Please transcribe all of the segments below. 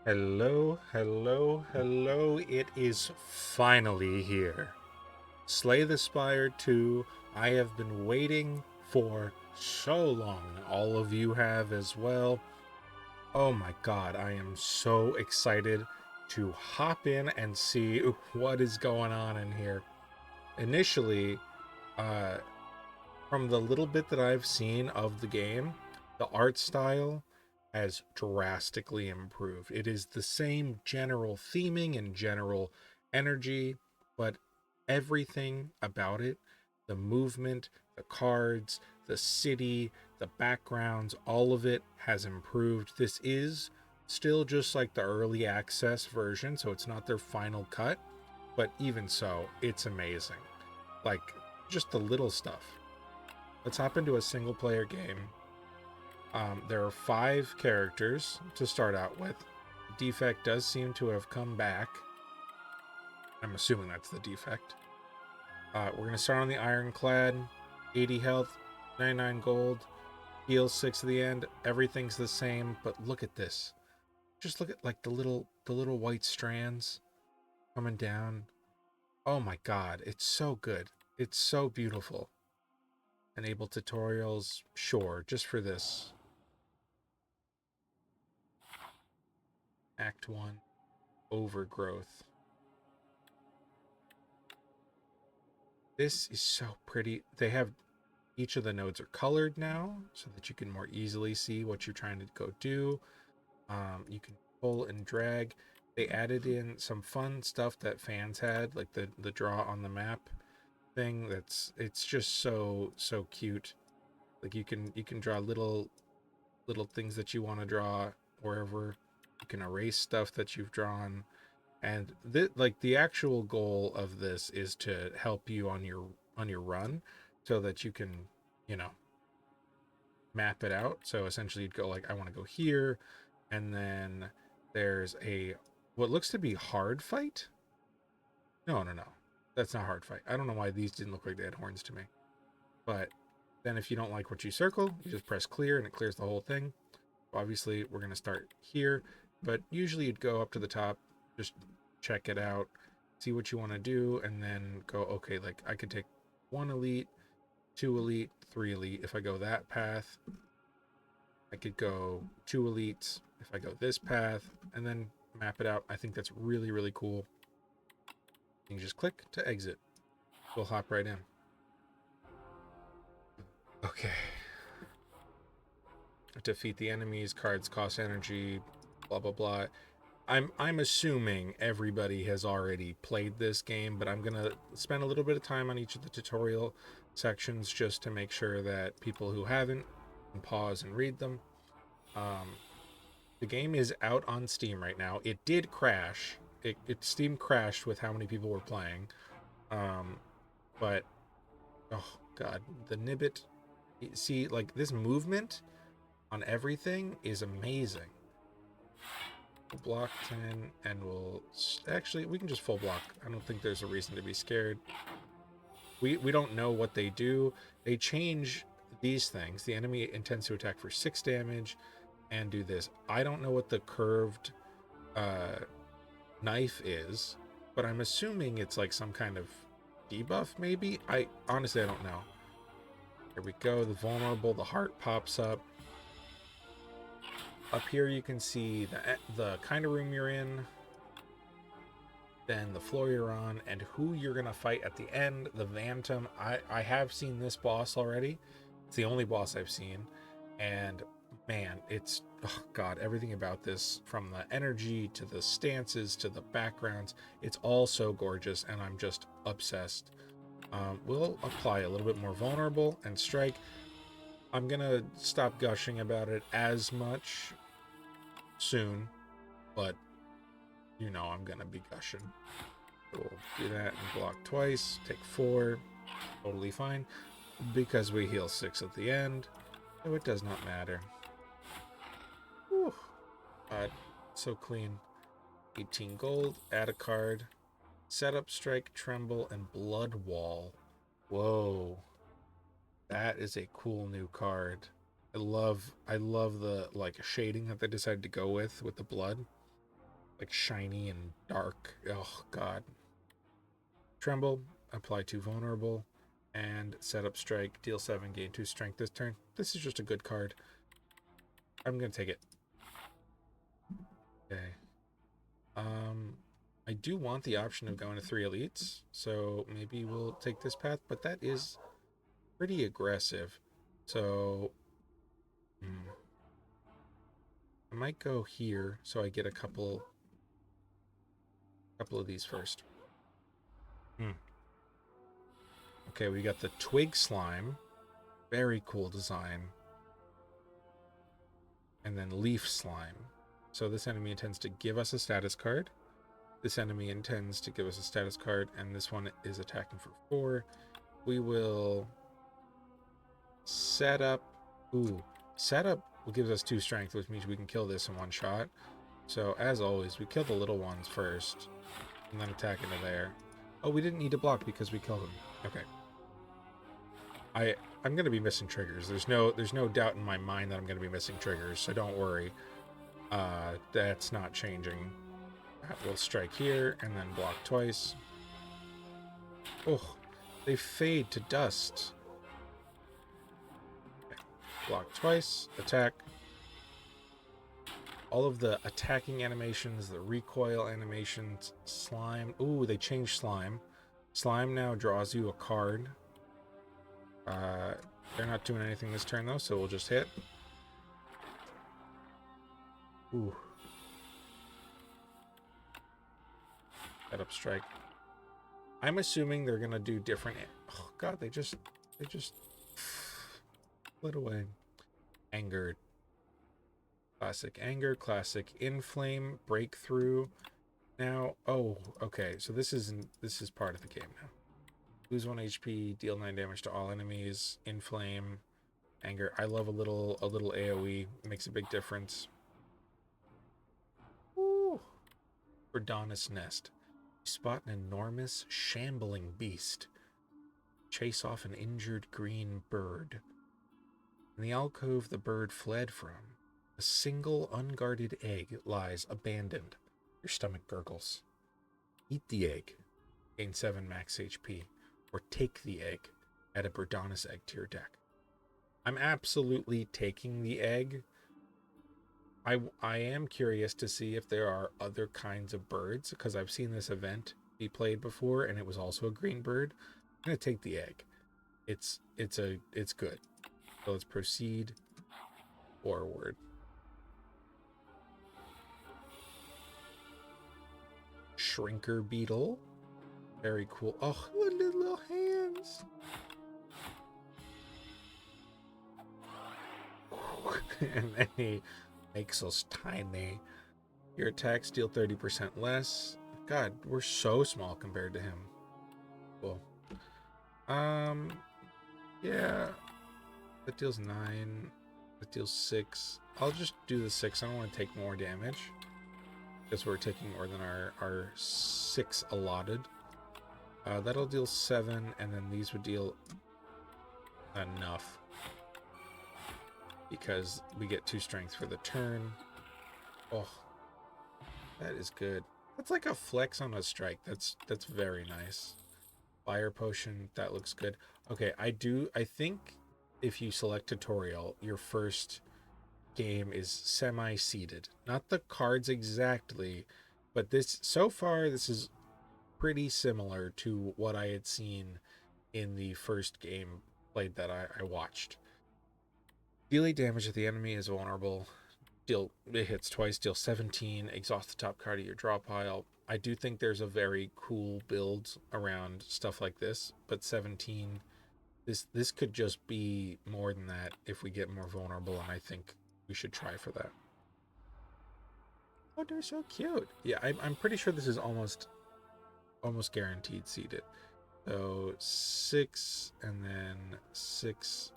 Hello, hello, hello. It is finally here. Slay the Spire 2. I have been waiting for so long. All of you have as well. Oh my god, I am so excited to hop in and see what is going on in here. Initially, uh, from the little bit that I've seen of the game, the art style has drastically improved. It is the same general theming and general energy, but everything about it, the movement, the cards, the city, the backgrounds, all of it has improved. This is still just like the early access version, so it's not their final cut, but even so, it's amazing. Like, just the little stuff. Let's hop into a single player game. There are 5 characters to start out with. The defect does seem to have come back. I'm assuming that's the defect. We're going to start on the Ironclad. 80 health, 99 gold, heal 6 at the end. Everything's the same, but look at this. Just look at like the little white strands coming down. Oh my god, it's so good. It's so beautiful. Enable tutorials, sure, just for this. Act 1, overgrowth. This is so pretty. They have each of the nodes are colored now so that you can more easily see what you're trying to go do. You can pull and drag. They added in some fun stuff that fans had, like the draw on the map thing. It's just so cute. Like you can draw little things that you want to draw wherever. You can erase stuff that you've drawn. And like the actual goal of this is to help you on your run so that you can, you know, map it out. So essentially you'd go like, I want to go here, and then there's a what looks to be hard fight. No, that's not hard fight. I don't know why these didn't look like they had horns to me. But then if you don't like what you circle, you just press clear and it clears the whole thing. Obviously we're going to start here, but usually you'd go up to the top, just check it out, see what you want to do, and then go, okay, like I could take 1 elite, 2 elite, 3 elite. If I go that path, I could go 2 elites if I go this path, and then map it out. I think that's really, really cool. You can just click to exit. We'll hop right in. Okay. Defeat the enemies, cards cost energy, blah blah blah. I'm assuming everybody has already played this game, but I'm gonna spend a little bit of time on each of the tutorial sections just to make sure that people who haven't can pause and read them. Um, the game is out on Steam right now. It did crash. Steam crashed with how many people were playing. Um, but oh god, the Nibbit. See, like this movement on everything is amazing. We'll block 10 and we'll actually we can just full block. I don't think there's a reason to be scared. We don't know what they do. They change these things. The enemy intends to attack for 6 damage and do this. I don't know what the curved uh knife is, but I'm assuming it's like some kind of debuff maybe. I honestly I don't know. Here we go. The vulnerable, the heart pops up. Up here you can see the kind of room you're in, then the floor you're on, and who you're gonna fight at the end. The Phantom. I have seen this boss already. It's the only boss I've seen, and man, it's oh god, everything about this, from the energy to the stances to the backgrounds, it's all so gorgeous, and I'm just obsessed. We'll apply a little bit more vulnerable and strike. I'm gonna stop gushing about it as much soon, but you know I'm gonna be gushing. We'll do that and block twice, take 4, totally fine, because we heal 6 at the end, so it does not matter. Whew. So clean. 18 gold, add a card, setup, strike, tremble, and blood wall. Whoa, that is a cool new card. I love the like shading that they decided to go with the blood. like shiny and dark. Oh god. Tremble, apply 2 vulnerable, and set up strike, deal 7, gain 2 strength this turn. This is just a good card. I'm gonna take it. Okay. I do want the option of going to 3 elites, so maybe we'll take this path, but that is pretty aggressive. So I might go here so I get a couple of these first. Okay, we got the twig slime. Very cool design. And then leaf slime. So this enemy intends to give us a status card. This enemy intends to give us a status card, and this one is attacking for 4. We will set up. Set up gives us 2 strength, which means we can kill this in 1 shot. So as always, we kill the little ones first, and then attack into there. Oh, we didn't need to block because we killed them. Okay. I'm gonna be missing triggers. There's no doubt in my mind that I'm gonna be missing triggers, so don't worry. That's not changing. We'll strike here and then block twice. Oh, they fade to dust. Okay. Block twice, attack. All of the attacking animations, the recoil animations, slime. Ooh, they changed slime. Slime now draws you a card. They're not doing anything this turn though, so we'll just hit. Ooh. Set up strike. I'm assuming they're gonna do different. Oh god, they just split away. Angered. Classic anger, classic inflame, breakthrough. Now, oh, okay, so this is part of the game now. Lose 1 HP, deal 9 damage to all enemies, inflame, anger. I love a little AoE. It makes a big difference. Ooh. Verdanus Nest. You spot an enormous, shambling beast. Chase off an injured green bird. In the alcove the bird fled from, a single unguarded egg lies abandoned. Your stomach gurgles. Eat the egg. Gain 7 max HP. Or take the egg. Add a Verdanus egg to your deck. I'm absolutely taking the egg. I am curious to see if there are other kinds of birds, because I've seen this event be played before, and it was also a green bird. I'm gonna take the egg. It's good. So let's proceed forward. Shrinker beetle. Very cool. Oh, look at his little hands. And then he makes us tiny. Your attacks deal 30% less. God, we're so small compared to him. Cool. Yeah. That deals 9. That deals 6. I'll just do the 6. I don't want to take more damage, because we're taking more than our 6 allotted. That'll deal 7, and then these would deal enough, because we get 2 strength for the turn. Oh, that is good. That's like a flex on a strike. That's very nice. Fire potion, that looks good. Okay, I think if you select tutorial, your first game is semi-seeded. Not the cards exactly, but so far this is pretty similar to what I had seen in the first game played that I watched. Deal 8 damage if the enemy is vulnerable. It hits twice, deal 17, exhaust the top card of your draw pile. I do think there's a very cool build around stuff like this, but 17, this could just be more than that if we get more vulnerable, and I think we should try for that. Oh, they're so cute. Yeah, I'm pretty sure this is almost guaranteed seeded. So 6 and then 6.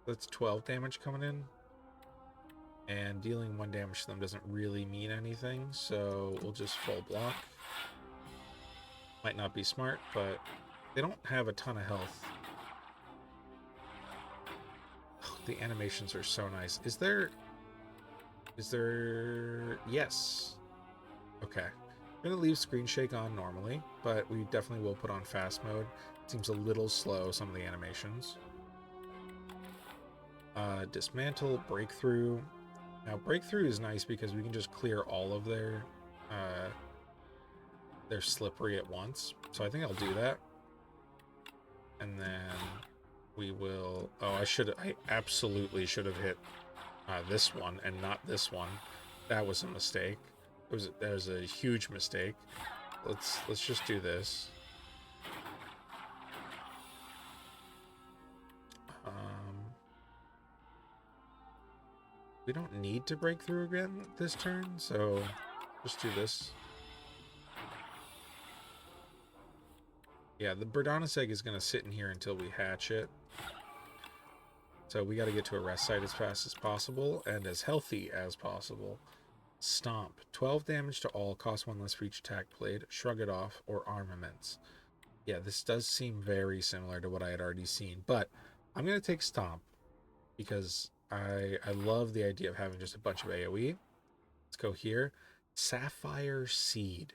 That's 12 damage coming in. And dealing 1 damage to them doesn't really mean anything, so we'll just full block. Might not be smart, but they don't have a ton of health. Oh, the animations are so nice. Is there Is there... Yes. Okay. I'm going to leave screen shake on normally, but we definitely will put on fast mode. It seems a little slow, some of the animations. Dismantle, breakthrough. Now, breakthrough is nice because we can just clear all of their slippery at once. So I think I'll do that. And then we will... Oh, I absolutely should have hit this one and not this one. That was a mistake. That was a huge mistake. Let's just do this. We don't need to break through again this turn, so just do this. Yeah, the Birdonis egg is going to sit in here until we hatch it. So we got to get to a rest site as fast as possible and as healthy as possible. Stomp. 12 damage to all, cost 1 less for each attack played. Shrug it off, or armaments. Yeah, this does seem very similar to what I had already seen, but I'm going to take Stomp because I love the idea of having just a bunch of AoE. Let's go here. Sapphire Seed.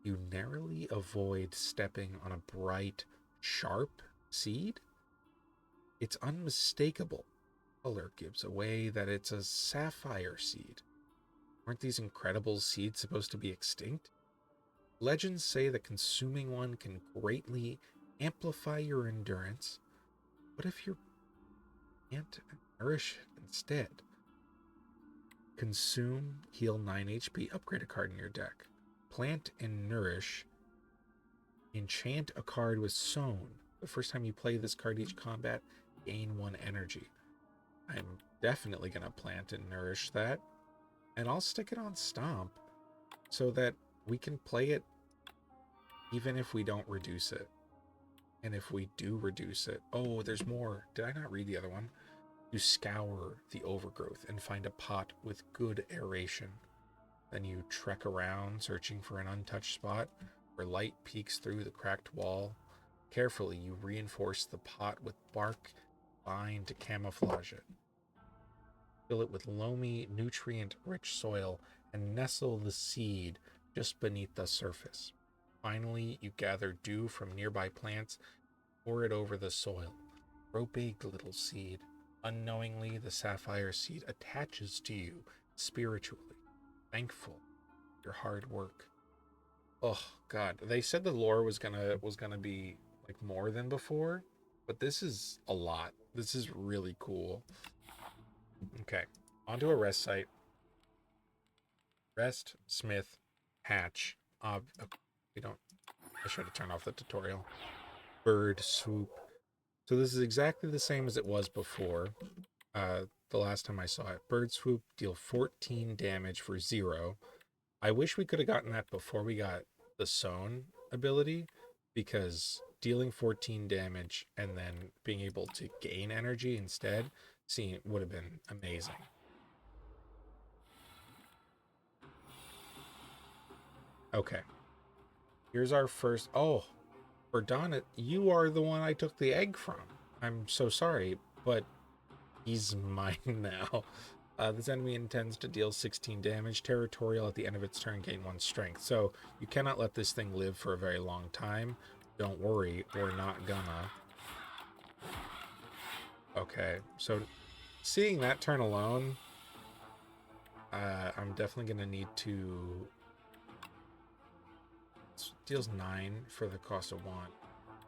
You narrowly avoid stepping on a bright, sharp seed. Its unmistakable color gives away that it's a sapphire seed. Aren't these incredible seeds supposed to be extinct? Legends say that consuming one can greatly amplify your endurance. What if you can't nourish it instead? Consume, heal 9 HP, upgrade a card in your deck. Plant and nourish. Enchant a card with Sown. The first time you play this card each combat, gain 1 energy. I'm definitely going to plant and nourish that. And I'll stick it on Stomp so that we can play it even if we don't reduce it. And if we do reduce it... Oh, there's more. Did I not read the other one? You scour the overgrowth and find a pot with good aeration. Then you trek around, searching for an untouched spot where light peeks through the cracked wall. Carefully, you reinforce the pot with bark vine to camouflage it. Fill it with loamy, nutrient-rich soil and nestle the seed just beneath the surface. Finally, you gather dew from nearby plants, pour it over the soil. Grow big, little seed. Unknowingly, the sapphire seed attaches to you spiritually, thankful for your hard work. Oh God, they said the lore was gonna be like more than before, but this is a lot. This is really cool. Okay, onto a rest site. Rest, smith, hatch. We don't. I should have turned off the tutorial. Bird swoop. So this is exactly the same as it was before. The last time I saw it. Bird swoop, deal 14 damage for 0. I wish we could have gotten that before we got the Sown ability, because dealing 14 damage and then being able to gain energy instead would have been amazing. Okay. Here's our first... Oh, Verdana, you are the one I took the egg from. I'm so sorry, but he's mine now. This enemy intends to deal 16 damage. Territorial at the end of its turn, gain 1 strength. So you cannot let this thing live for a very long time. Don't worry, we're not gonna. Okay, so seeing that turn alone, I'm definitely gonna need to... It deals 9 for the cost of 1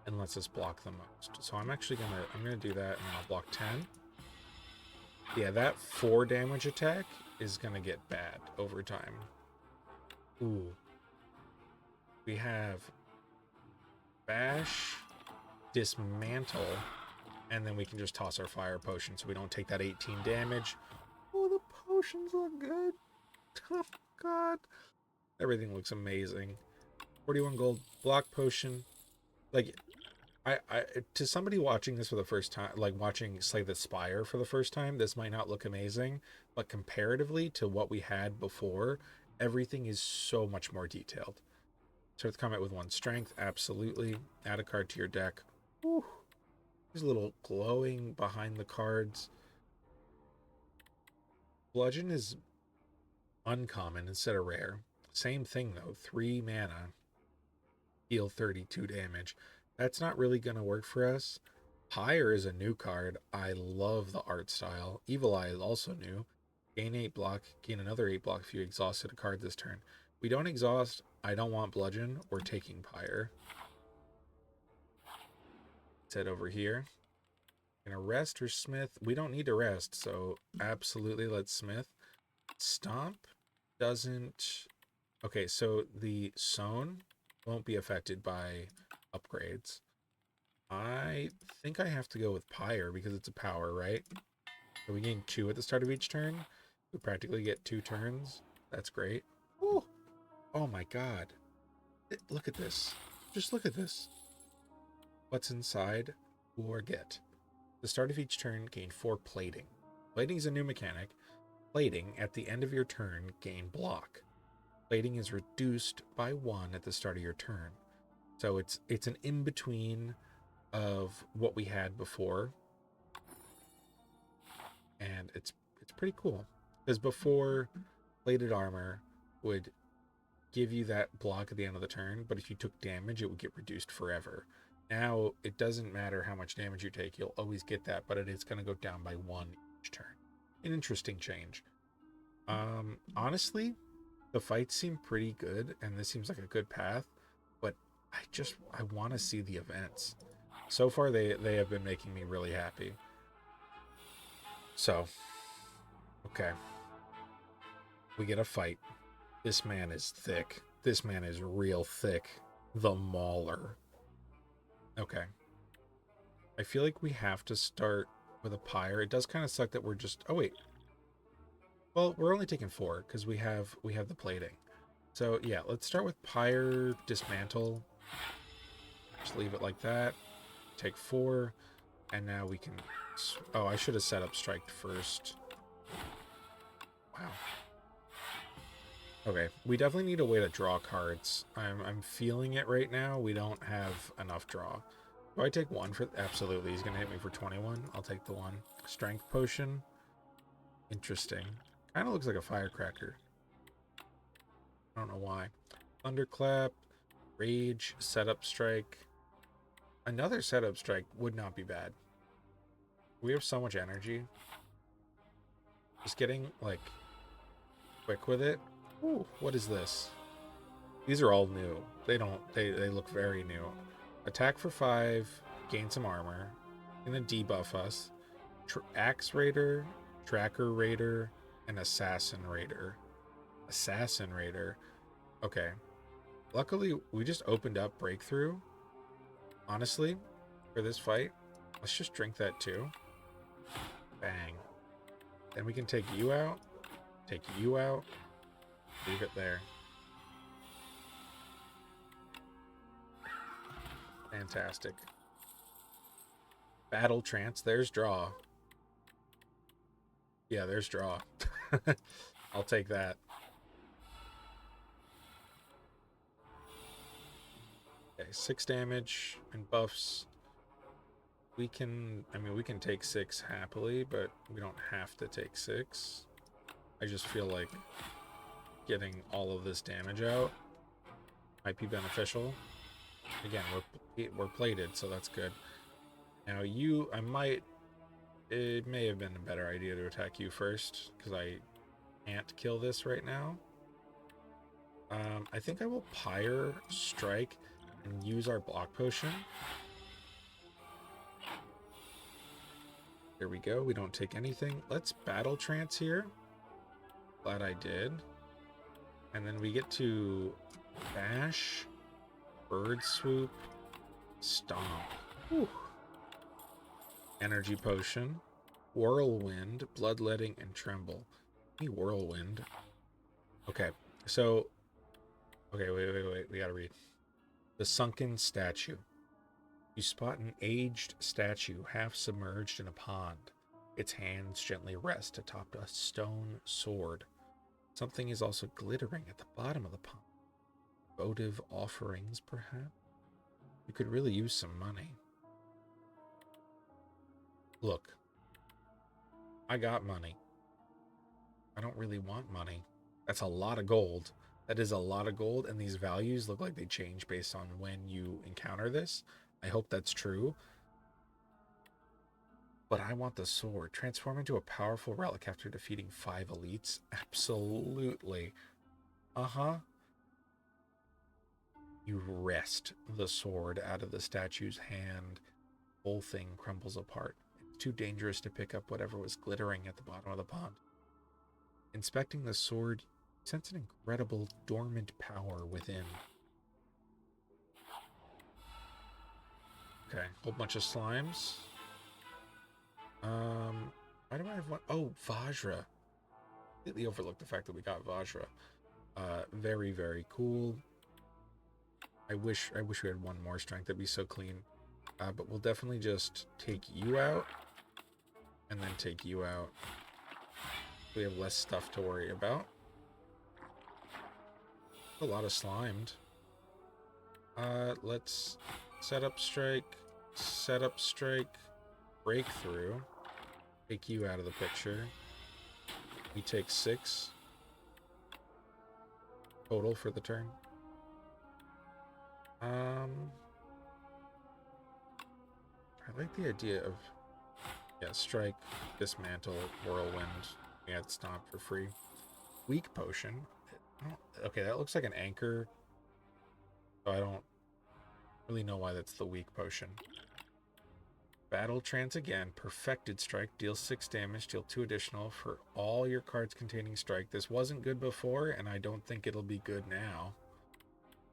and lets us block the most. So I'm gonna do that, and I'll block 10. Yeah, that 4 damage attack is gonna get bad over time. Ooh. We have bash, dismantle, and then we can just toss our fire potion so we don't take that 18 damage. Oh, the potions look good. Oh, God. Everything looks amazing. 41 gold, block potion. Like, I to somebody watching this for the first time, like watching Slay the Spire for the first time, this might not look amazing, but comparatively to what we had before, everything is so much more detailed. Start the combat with 1 strength, absolutely. Add a card to your deck. Whew. There's a little glowing behind the cards. Bludgeon is uncommon instead of rare. Same thing though, 3 mana, heal 32 damage. That's not really going to work for us. Pyre is a new card. I love the art style. Evil Eye is also new. Gain 8 block, gain another 8 block if you exhausted a card this turn. We don't exhaust. I don't want Bludgeon. We're taking Pyre. Let's head over here. Gonna rest or Smith? We don't need to rest, so absolutely let's Smith. Stomp doesn't... Okay, so the Sown won't be affected by upgrades. I think I have to go with Pyre because it's a power, right? So we gain 2 at the start of each turn. We practically get 2 turns. That's great. Ooh. Oh my god. Look at this. Just look at this. What's inside? Or get. The start of each turn, gain 4 plating. Plating is a new mechanic. Plating, at the end of your turn, gain block. Plating is reduced by 1 at the start of your turn. So it's an in-between of what we had before. And it's pretty cool. Because before, plated armor would give you that block at the end of the turn, but if you took damage, it would get reduced forever. Now, it doesn't matter how much damage you take, you'll always get that, but it is going to go down by 1 each turn. An interesting change. Honestly, the fights seem pretty good, and this seems like a good path, but I want to see the events. So far, they have been making me really happy. So, okay. We get a fight. This man is thick. This man is real thick. The Mauler. Okay. I feel like we have to start with a Pyre. It does kind of suck that we're just... Oh, wait. Well, we're only taking 4 because we have the plating. So, yeah, let's start with Pyre, Dismantle. Just leave it like that. Take 4. And now we can... Oh, I should have set up Strike first. Wow. Okay, we definitely need a way to draw cards. I'm feeling it right now. We don't have enough draw. Do I take 1 for... Absolutely, he's going to hit me for 21. I'll take the 1. Strength Potion. Interesting. Kind of looks like a firecracker. I don't know why. Thunderclap. Rage. Setup Strike. Another Setup Strike would not be bad. We have so much energy. Just getting, like, quick with it. Ooh, what is this? These are all new. They look very new. Attack for 5, gain some armor. Gonna debuff us. Axe Raider, Tracker Raider, and Assassin Raider. Assassin Raider. Okay. Luckily, we just opened up Breakthrough. Honestly, for this fight, let's just drink that too. Bang. Then we can take you out. Take you out. Leave it there. Fantastic. Battle Trance. There's draw. Yeah, there's draw. I'll take that. Okay, 6 damage and buffs. We can take 6 happily, but we don't have to take 6. I just feel like getting all of this damage out might be beneficial. Again, we're plated, so that's good. Now it may have been a better idea to attack you first, because I can't kill this right now. I think I will Pyre, Strike, and use our block potion. There we go. We don't take anything. Let's Battle Trance here. Glad I did. And then we get to Bash, Bird Swoop, Stomp. Whew. Energy Potion, Whirlwind, Bloodletting, and Tremble. Any Whirlwind. Okay, so... Okay, wait. We gotta read. The Sunken Statue. You spot an aged statue half submerged in a pond. Its hands gently rest atop a stone sword. Something is also glittering at the bottom of the pond. Votive offerings, perhaps? You could really use some money. Look, I got money. I don't really want money. That's a lot of gold. That is a lot of gold, and these values look like they change based on when you encounter this. I hope that's true. But I want the sword. Transform into a powerful relic after defeating 5 elites? Absolutely. Uh-huh. You wrest the sword out of the statue's hand. The whole thing crumbles apart. It's too dangerous to pick up whatever was glittering at the bottom of the pond. Inspecting the sword, you sense an incredible dormant power within. Okay, whole bunch of slimes. Why do I have one? Oh, Vajra. Completely overlooked the fact that we got Vajra. Very, very cool. I wish we had one more strength. That'd be so clean. But we'll definitely just take you out, and then take you out. We have less stuff to worry about. A lot of slimed. Let's set up strike, breakthrough. Take you out of the picture. We take 6 total for the turn. I like the idea of, yeah, strike, dismantle, whirlwind. Yeah, stomp for free. Weak potion. Okay, that looks like an anchor. So I don't really know why that's the weak potion. Battle trance again. Perfected strike. Deals 6 damage. Deal 2 additional for all your cards containing strike. This wasn't good before, and I don't think it'll be good now.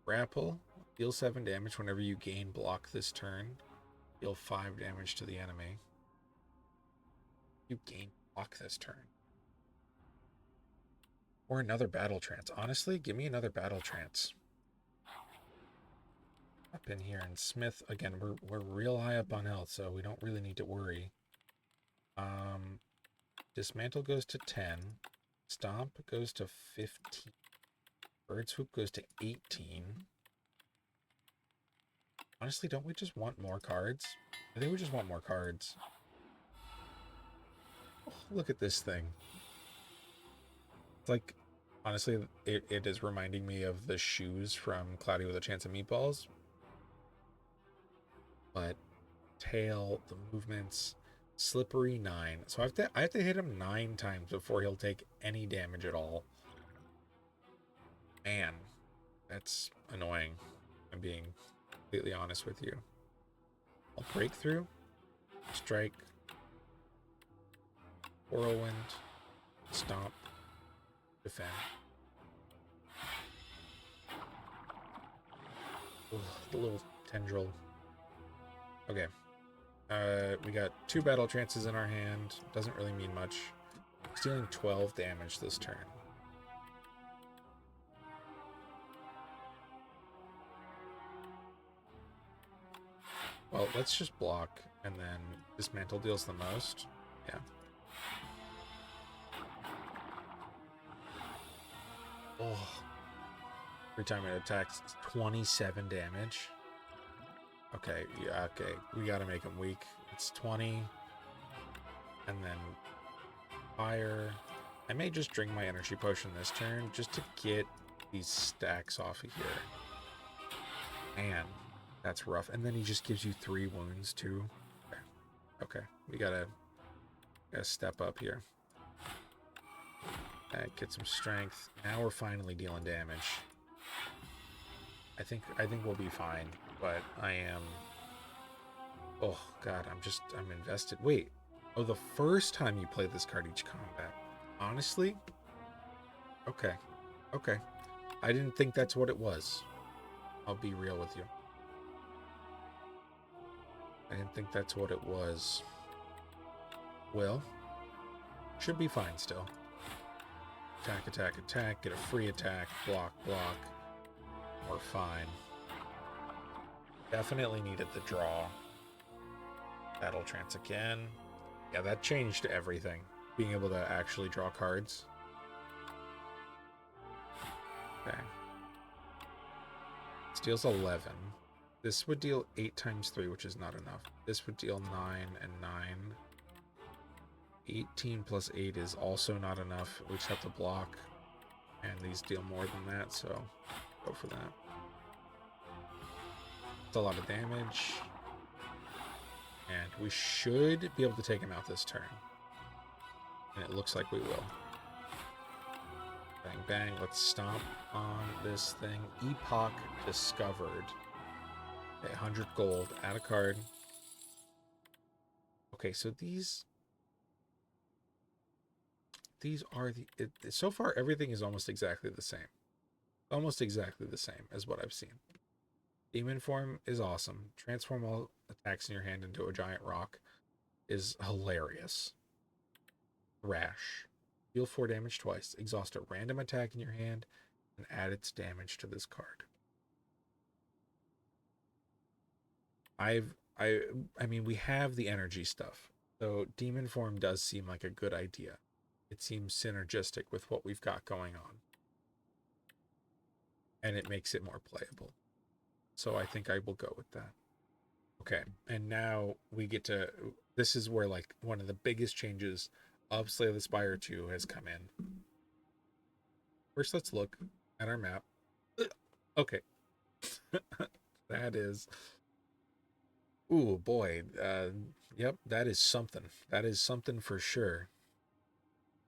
Grapple. Deal 7 damage whenever you gain block this turn. Deal 5 damage to the enemy. You gain block this turn. Or another battle trance. Honestly, give me another battle trance. Up in here, and Smith, again, we're real high up on health, so we don't really need to worry. Dismantle goes to 10. Stomp goes to 15. Bird Swoop goes to 18. Honestly, don't we just want more cards? I think we just want more cards. Oh, look at this thing. It's like, honestly, it is reminding me of the shoes from Cloudy with a Chance of Meatballs. But tail, the movements, slippery 9. So I have to hit him 9 times before he'll take any damage at all. Man, that's annoying. I'm being completely honest with you. I'll break through, strike, whirlwind, stomp, defend. Ugh, the little tendril. Okay. We got 2 battle trances in our hand. Doesn't really mean much. Dealing 12 damage this turn. Well, let's just block, and then dismantle deals the most. Yeah. Oh. Every time it attacks, it's 27 damage. Okay, yeah, okay. We gotta make him weak. It's 20. And then fire. I may just drink my energy potion this turn just to get these stacks off of here. Man, that's rough. And then he just gives you 3 wounds too. Okay. We gotta step up here. Get some strength. Now we're finally dealing damage. I think we'll be fine, but I am. Oh god, I'm invested. Wait. Oh, the first time you play this card each combat. Honestly? Okay. Okay. I didn't think that's what it was. I'll be real with you. I didn't think that's what it was. Well, should be fine still. Attack, attack, attack. Get a free attack. Block, block. We're fine. Definitely needed the draw. Battle trance again. Yeah, that changed everything. Being able to actually draw cards. Okay. This deals 11. This would deal 8 times 3, which is not enough. This would deal 9 and 9. 18 plus 8 is also not enough. We just have to block. And these deal more than that, so go for that. It's a lot of damage. And we should be able to take him out this turn. And it looks like we will. Bang, bang. Let's stomp on this thing. Epoch discovered. Okay, 100 gold. Add a card. Okay, so these are the... so far, everything is almost exactly the same. Almost exactly the same as what I've seen. Demon form is awesome. Transform all attacks in your hand into a giant rock is hilarious. Rash. Deal 4 damage twice. Exhaust a random attack in your hand and add its damage to this card. I mean, we have the energy stuff. So demon form does seem like a good idea. It seems synergistic with what we've got going on. And it makes it more playable. So I think I will go with that. Okay, and now we get to... this is where, like, one of the biggest changes of Slay the Spire 2 has come in. First, let's look at our map. Okay. That is... ooh, boy. Yep, that is something. That is something for sure.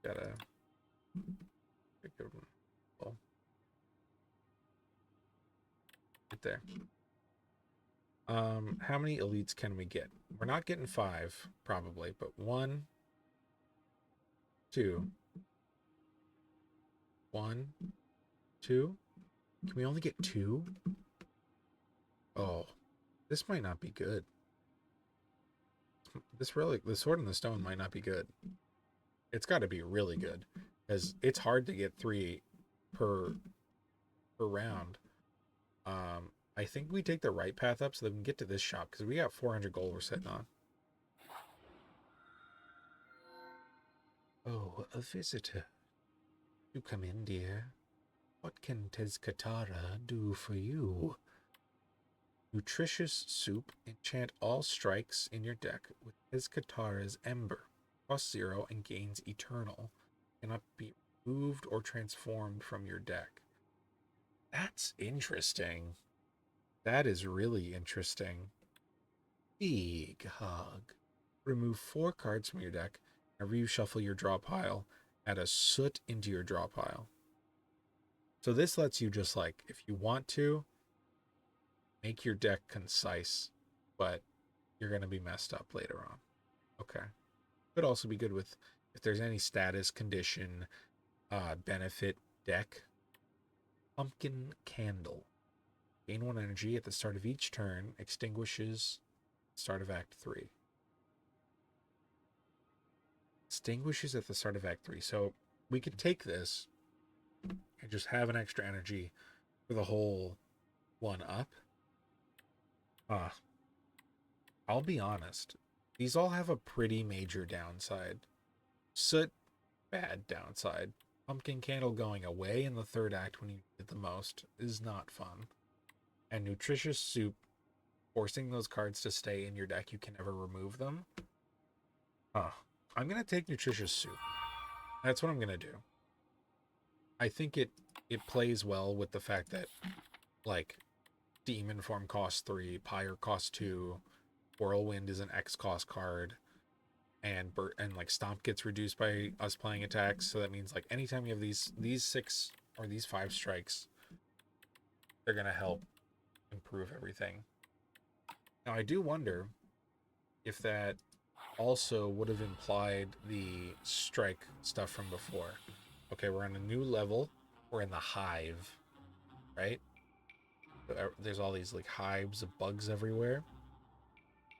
Gotta... well, right there. How many elites can we get? We're not getting 5, probably, but 1, 2. 1, 2. Can we only get 2? Oh, this might not be good. The Sword in the Stone might not be good. It's got to be really good, because it's hard to get 3 per round. I think we take the right path up so that we can get to this shop, because we got 400 gold we're sitting on. Oh, a visitor. You come in, dear. What can Tezkatara do for you? Nutritious soup. Enchant all strikes in your deck with Tezkatara's Ember. Costs 0 and gains eternal. Cannot be removed or transformed from your deck. That's interesting. That is really interesting. Big Hug. Remove 4 cards from your deck. Whenever you shuffle your draw pile, add a soot into your draw pile. So this lets you just, like, if you want to, make your deck concise, but you're going to be messed up later on. Okay. Could also be good with if there's any status, condition, benefit deck. Pumpkin Candle. Gain 1 energy at the start of each turn. Extinguishes start of Act 3. Extinguishes at the start of Act 3. So we could take this and just have an extra energy for the whole 1 up. I'll be honest. These all have a pretty major downside. Soot, bad downside. Pumpkin Candle going away in the 3rd act when you need it the most is not fun. And Nutritious Soup, forcing those cards to stay in your deck, you can never remove them. I'm going to take Nutritious Soup. That's what I'm going to do. I think it plays well with the fact that, like, Demon Form costs 3, Pyre costs 2, Whirlwind is an X cost card, and like Stomp gets reduced by us playing attacks. So that means, like, anytime you have these 6 or these 5 strikes, they're going to help improve everything. Now, I do wonder if that also would have implied the strike stuff from before. Okay, we're on a new level. We're in the hive, right? There's all these, like, hives of bugs everywhere.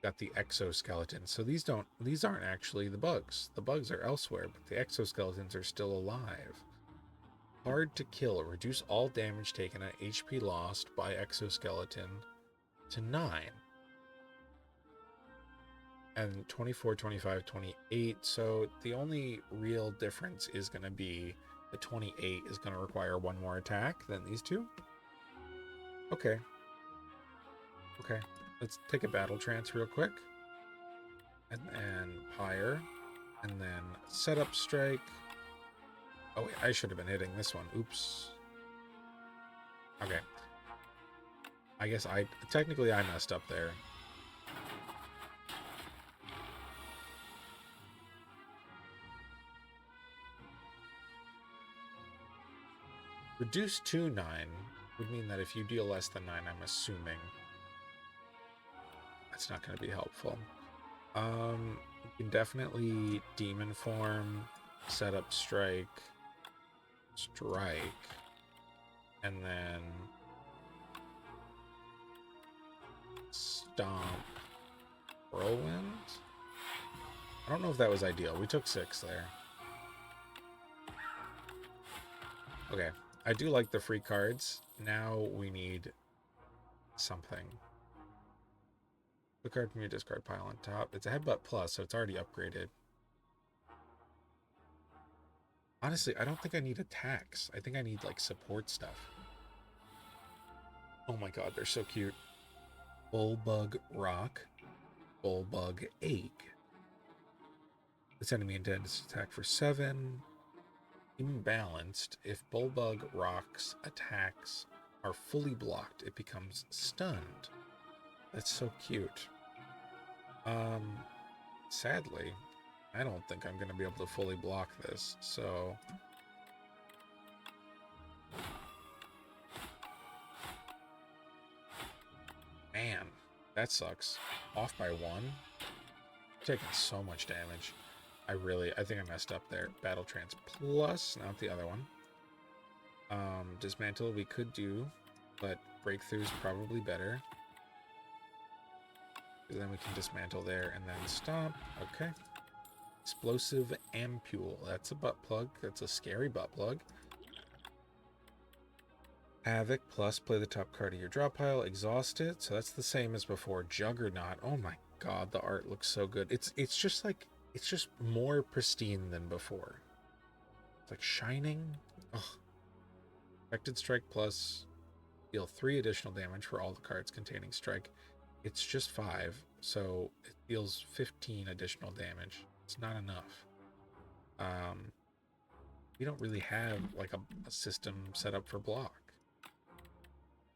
Got the exoskeleton. So these aren't actually the bugs. The bugs are elsewhere, but the exoskeletons are still alive. Hard to kill. Reduce all damage taken at HP lost by exoskeleton to 9. And 24, 25, 28. So the only real difference is going to be the 28 is going to require 1 more attack than these 2. Okay. Okay. Let's take a battle trance real quick. And then Pyre. And then Setup Strike. Oh, wait, I should have been hitting this one. Oops. Okay. I guess technically I messed up there. Reduce to 9 would mean that if you deal less than 9, I'm assuming that's not going to be helpful. You can definitely demon form, set up strike, and then stomp, whirlwind. I don't know if that was ideal. We took 6 there. Okay, I do like the free cards. Now we need something. The card from your discard pile on top. It's a headbutt plus, so it's already upgraded. Honestly, I don't think I need attacks. I think I need, like, support stuff. Oh my god, they're so cute. Bullbug Rock. Bullbug Egg. This enemy intends to attack for 7. Imbalanced. If Bullbug Rock's attacks are fully blocked, it becomes stunned. That's so cute. Sadly, I don't think I'm going to be able to fully block this, so... Man, that sucks. Off by 1. Taking so much damage. I think I messed up there. Battle Trance plus, not the other one. Dismantle we could do, but Breakthrough is probably better. Then we can dismantle there and then stomp. Okay. Explosive Ampule. That's a butt plug. That's a scary butt plug. Havoc plus play the top card of your draw pile. Exhausted. So that's the same as before. Juggernaut. Oh my god, the art looks so good. It's just like, it's just more pristine than before. It's like shining. Ugh. Affected Strike plus. Deal 3 additional damage for all the cards containing strike. It's just 5, so it deals 15 additional damage. It's not enough. We don't really have like a system set up for block.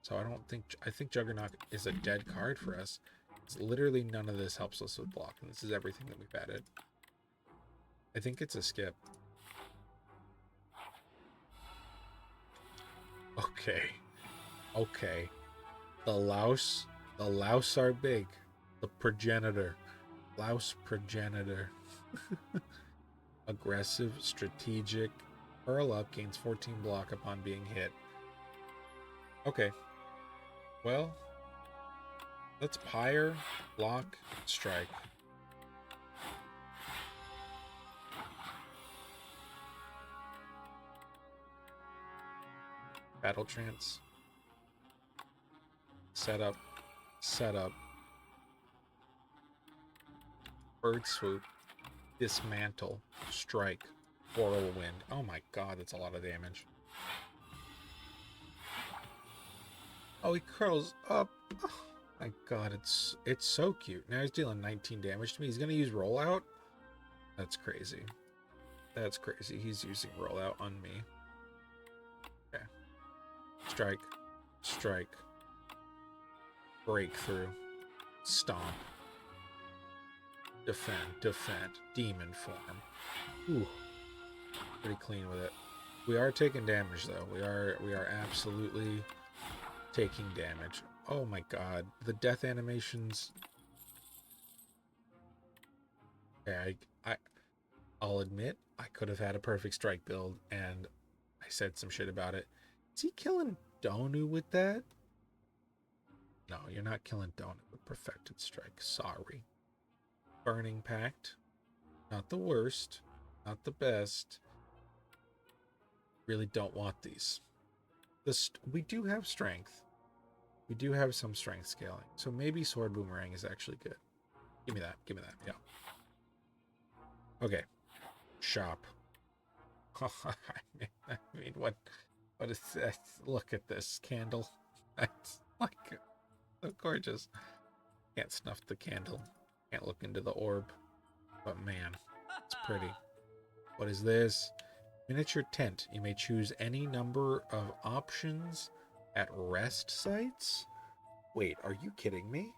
So I think Juggernaut is a dead card for us. It's literally none of this helps us with block, and this is everything that we've added. I think it's a skip. Okay. Okay. The louse are big. The progenitor. Louse progenitor. Aggressive, strategic. Curl up, gains 14 block upon being hit. Okay. Well, let's pyre, block, strike. Battle Trance. Set up. Bird Swoop. Dismantle. Strike. Whirlwind. Oh my god, that's a lot of damage. Oh, he curls up. Oh my god, it's so cute. Now he's dealing 19 damage to me. He's going to use Rollout? That's crazy. That's crazy. He's using Rollout on me. Okay. Strike. Strike. Breakthrough. Stomp. Defend. Demon form. Ooh. Pretty clean with it. We are taking damage though. We are absolutely taking damage. Oh my god. The death animations. Okay, I'll admit I could have had a perfect strike build and I said some shit about it. Is he killing Donu with that? No, you're not killing Donu with perfected strike. Sorry. Burning Pact. Not the worst. Not the best. Really don't want these. We do have strength. We do have some strength scaling. So maybe Sword Boomerang is actually good. Give me that. Give me that. Yeah. Okay. Shop. I mean, what is this? Look at this candle. It's like so gorgeous. Can't snuff the candle. Can't look into the orb. But man, it's pretty. What is this? Miniature tent. You may choose any number of options at rest sites. Wait, are you kidding me?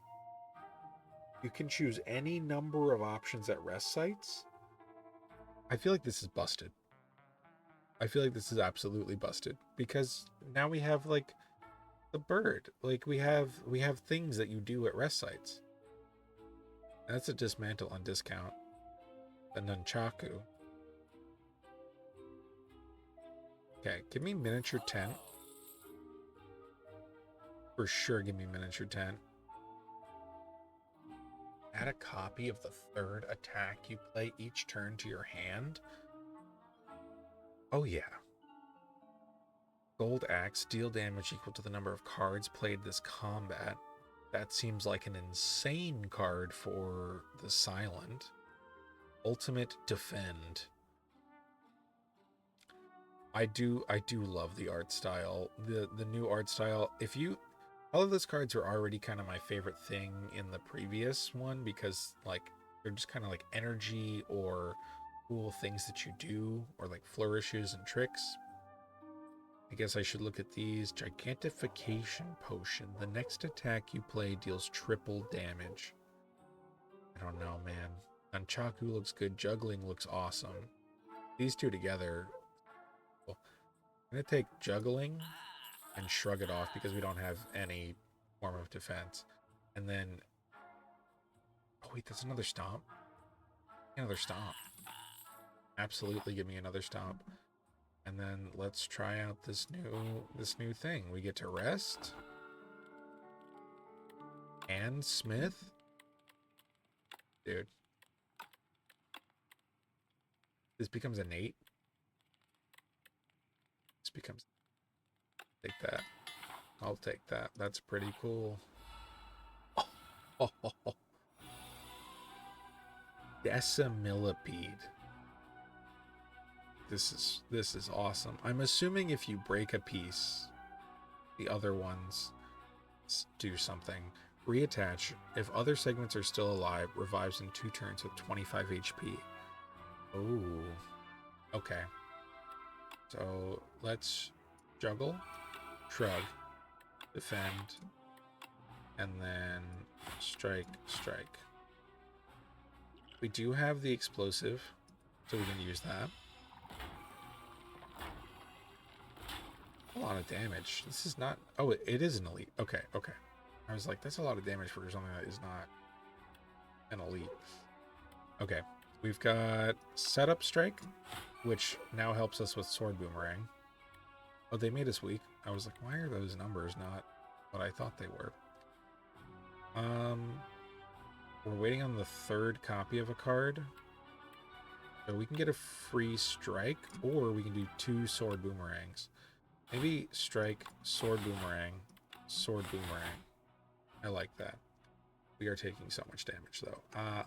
You can choose any number of options at rest sites? I feel like this is busted. I feel like this is absolutely busted because now we have like the bird. Like we have things that you do at rest sites. That's a dismantle on discount. The nunchaku. Okay, give me miniature tent. For sure, give me miniature tent. Add a copy of the third attack you play each turn to your hand. Oh yeah. Gold axe, deal damage equal to the number of cards played this combat. That seems like an insane card for the silent. Ultimate defend. I do love the art style. The new art style. All of those cards are already kind of my favorite thing in the previous one because like they're just kind of like energy or cool things that you do or like flourishes and tricks. I guess I should look at these. Gigantification potion. The next attack you play deals triple damage. I don't know, man. Nunchaku looks good. Juggling looks awesome. These two together. Well, I'm going to take juggling and shrug it off because we don't have any form of defense. And then... Oh, wait, that's another stomp? Another stomp. Absolutely give me another stomp. And then let's try out this new thing. We get to rest. And Smith. Dude. This becomes an 8. This becomes... Take that. I'll take that. That's pretty cool. Oh. Decimillipede. This is awesome. I'm assuming if you break a piece, the other ones do something. Reattach. If other segments are still alive, revives in 2 turns with 25 HP. Ooh. Okay. So let's juggle, shrug, defend, and then strike. We do have the explosive, so we can use that. A lot of damage. This is not... Oh, it is an elite. Okay. I was like, that's a lot of damage for something that is not an elite. Okay. We've got setup strike, which now helps us with sword boomerang. Oh, they made us weak. I was like, why are those numbers not what I thought they were? We're waiting on the third copy of a card. So we can get a free strike, or we can do 2 sword boomerangs. Maybe strike, sword boomerang. I like that. We are taking so much damage, though.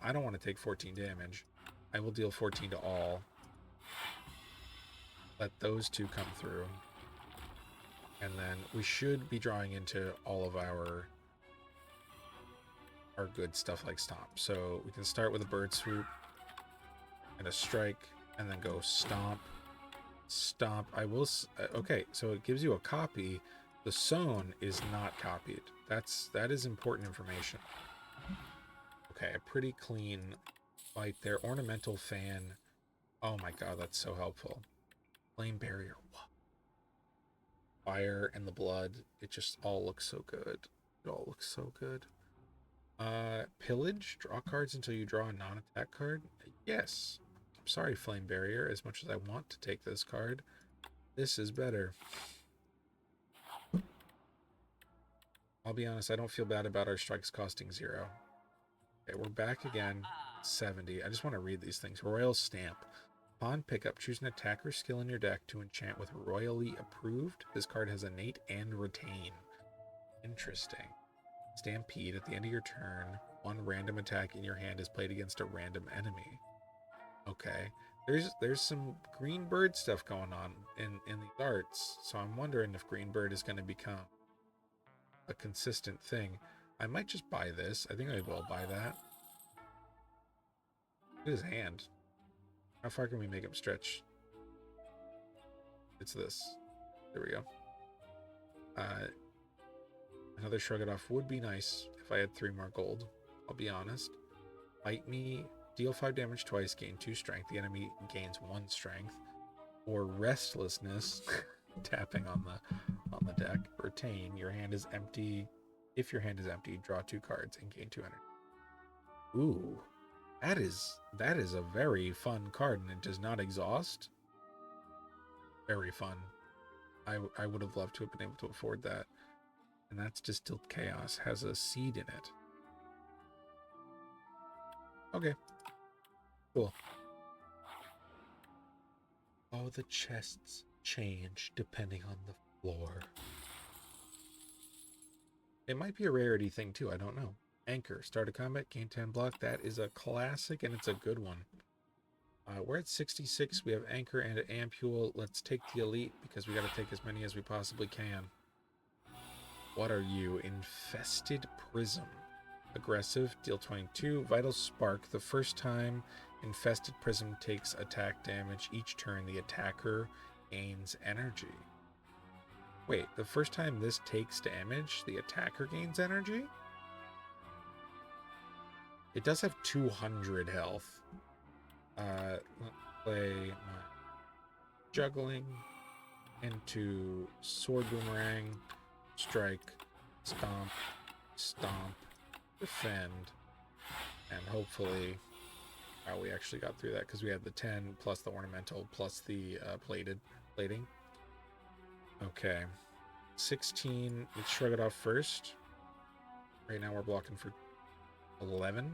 I don't want to take 14 damage. I will deal 14 to all. Let those 2 come through. And then we should be drawing into all of our good stuff like stomp. So we can start with a bird swoop and a strike, and then go stomp. Okay, so it gives you a copy. The sewn is not copied. That is important information. Okay, a pretty clean fight there. Ornamental fan. Oh my god, that's so helpful. Flame barrier. Fire and the blood. It just all looks so good. It all looks so good. Pillage. Draw cards until you draw a non-attack card. Yes. I'm sorry, Flame Barrier. As much as I want to take this card, this is better. I'll be honest, I don't feel bad about our strikes costing 0. Okay, we're back again. 70. I just want to read these things. Royal Stamp. Upon pickup, choose an attack or skill in your deck to enchant with Royally Approved. This card has Innate and Retain. Interesting. Stampede. At the end of your turn, 1 random attack in your hand is played against a random enemy. Okay. There's some green bird stuff going on in these arts, so I'm wondering if green bird is going to become a consistent thing. I might just buy this. I think I will buy that. Look at his hand. How far can we make him stretch? It's this. There we go. Another Shrug It Off would be nice if I had 3 more gold. I'll be honest. Bite me, deal 5 damage twice, gain 2 strength. The enemy gains 1 strength. Or Restlessness, tapping on the deck. Retain. Your hand is empty. If your hand is empty, draw 2 cards and gain 2 energy. Ooh, that is a very fun card, and it does not exhaust. Very fun. I would have loved to have been able to afford that. And that's Distilled Chaos. Has a seed in it. Okay. Cool. Oh, the chests change depending on the floor. It might be a rarity thing too, I don't know. Anchor. Start a combat, gain 10 block. That is a classic, and it's a good one. We're at 66. We have Anchor and an Ampule. Let's take the Elite, because we got to take as many as we possibly can. What are you? Infested Prism. Aggressive. Deal 22. Vital Spark. The first time Infested Prism takes attack damage each turn, the attacker gains energy. Wait, the first time this takes damage, the attacker gains energy? It does have 200 health. Let's play my Juggling into Sword Boomerang, Strike, Stomp, Stomp, Defend, and hopefully... Oh, we actually got through that because we had the 10 plus the Ornamental plus the plating. Okay. 16. Let's Shrug It Off first. Right now we're blocking for 11.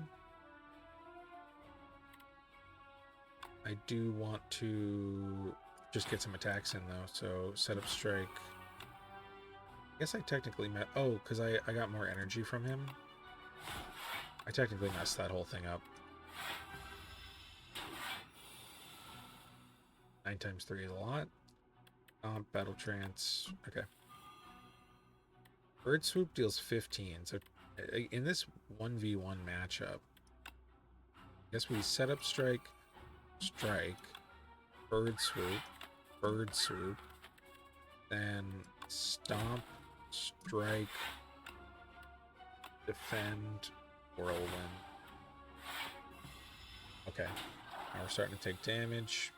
I do want to just get some attacks in though, so set up Strike. I guess I technically met... Oh, because I got more energy from him. I technically messed that whole thing up. 9 times 3 is a lot. Battle Trance. Okay. Bird Swoop deals 15. So in this 1v1 matchup, I guess we set up Strike, Strike, Bird Swoop, then Stomp, Strike, Defend, Whirlwind. Okay. Now we're starting to take damage.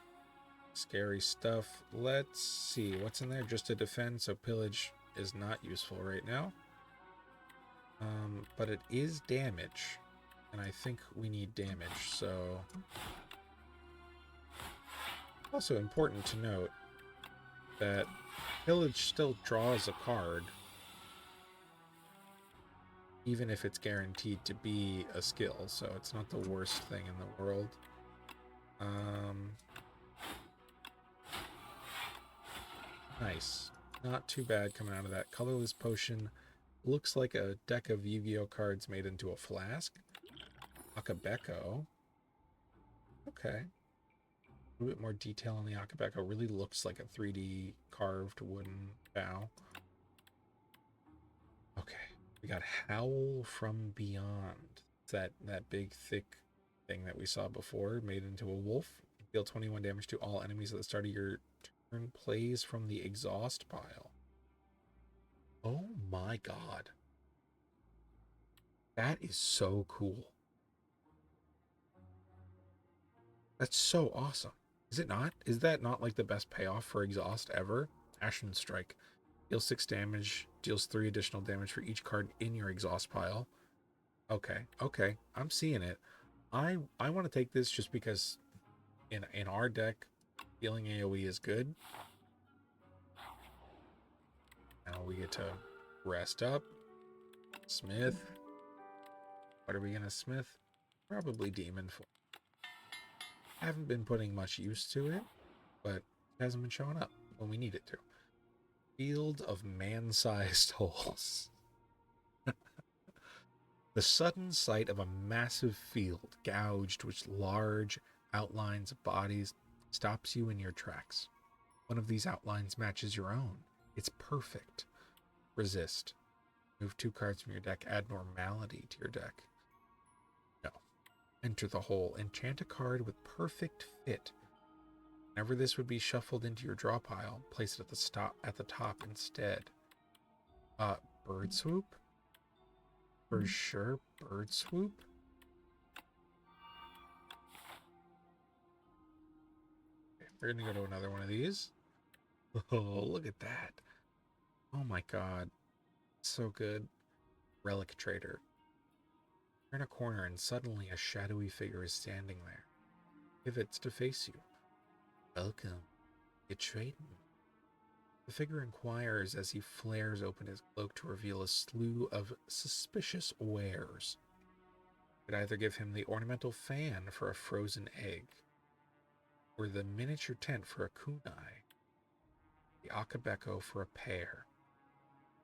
Scary stuff. Let's see what's in there. Just to defend, so pillage is not useful right now. But it is damage, and I think we need damage. So also important to note that pillage still draws a card, even if it's guaranteed to be a skill. So it's not the worst thing in the world. Nice. Not too bad coming out of that. Colorless Potion looks like a deck of Yu-Gi-Oh cards made into a flask. Akabeko. Okay. A little bit more detail on the Akabeko. Really looks like a 3D carved wooden bow. Okay. We got Howl from Beyond. It's that big, thick thing that we saw before, made into a wolf. Deal 21 damage to all enemies at the start of your turn. Plays from the exhaust pile. Oh my god. That is so cool. That's so awesome. Is it not? Is that not like the best payoff for exhaust ever? Ashen Strike. Deals 6 damage. Deals 3 additional damage for each card in your exhaust pile. Okay. Okay. I'm seeing it. I want to take this just because in our deck, dealing AoE is good. Now we get to rest up. Smith. What are we gonna smith? Probably Demon Form. Haven't been putting much use to it, but it hasn't been showing up when we need it to. Field of Man-Sized Holes. The sudden sight of a massive field gouged with large outlines of bodies stops you in your tracks. One of these outlines matches your own. It's perfect. Resist. Move 2 cards from your deck. Add Normality to your deck. No. Enter the hole. Enchant a card with perfect fit. Whenever this would be shuffled into your draw pile, place it at the top instead. Bird swoop? For sure, bird swoop? Okay, we're gonna go to another one of these. Oh, look at that. Oh my god. So good. Relic Trader. Turn a corner and suddenly a shadowy figure is standing there. Pivots to face you. Welcome. You trading? The figure inquires as he flares open his cloak to reveal a slew of suspicious wares. Could either give him the ornamental fan for a frozen egg, or the miniature tent for a kunai, the akabeko for a pear.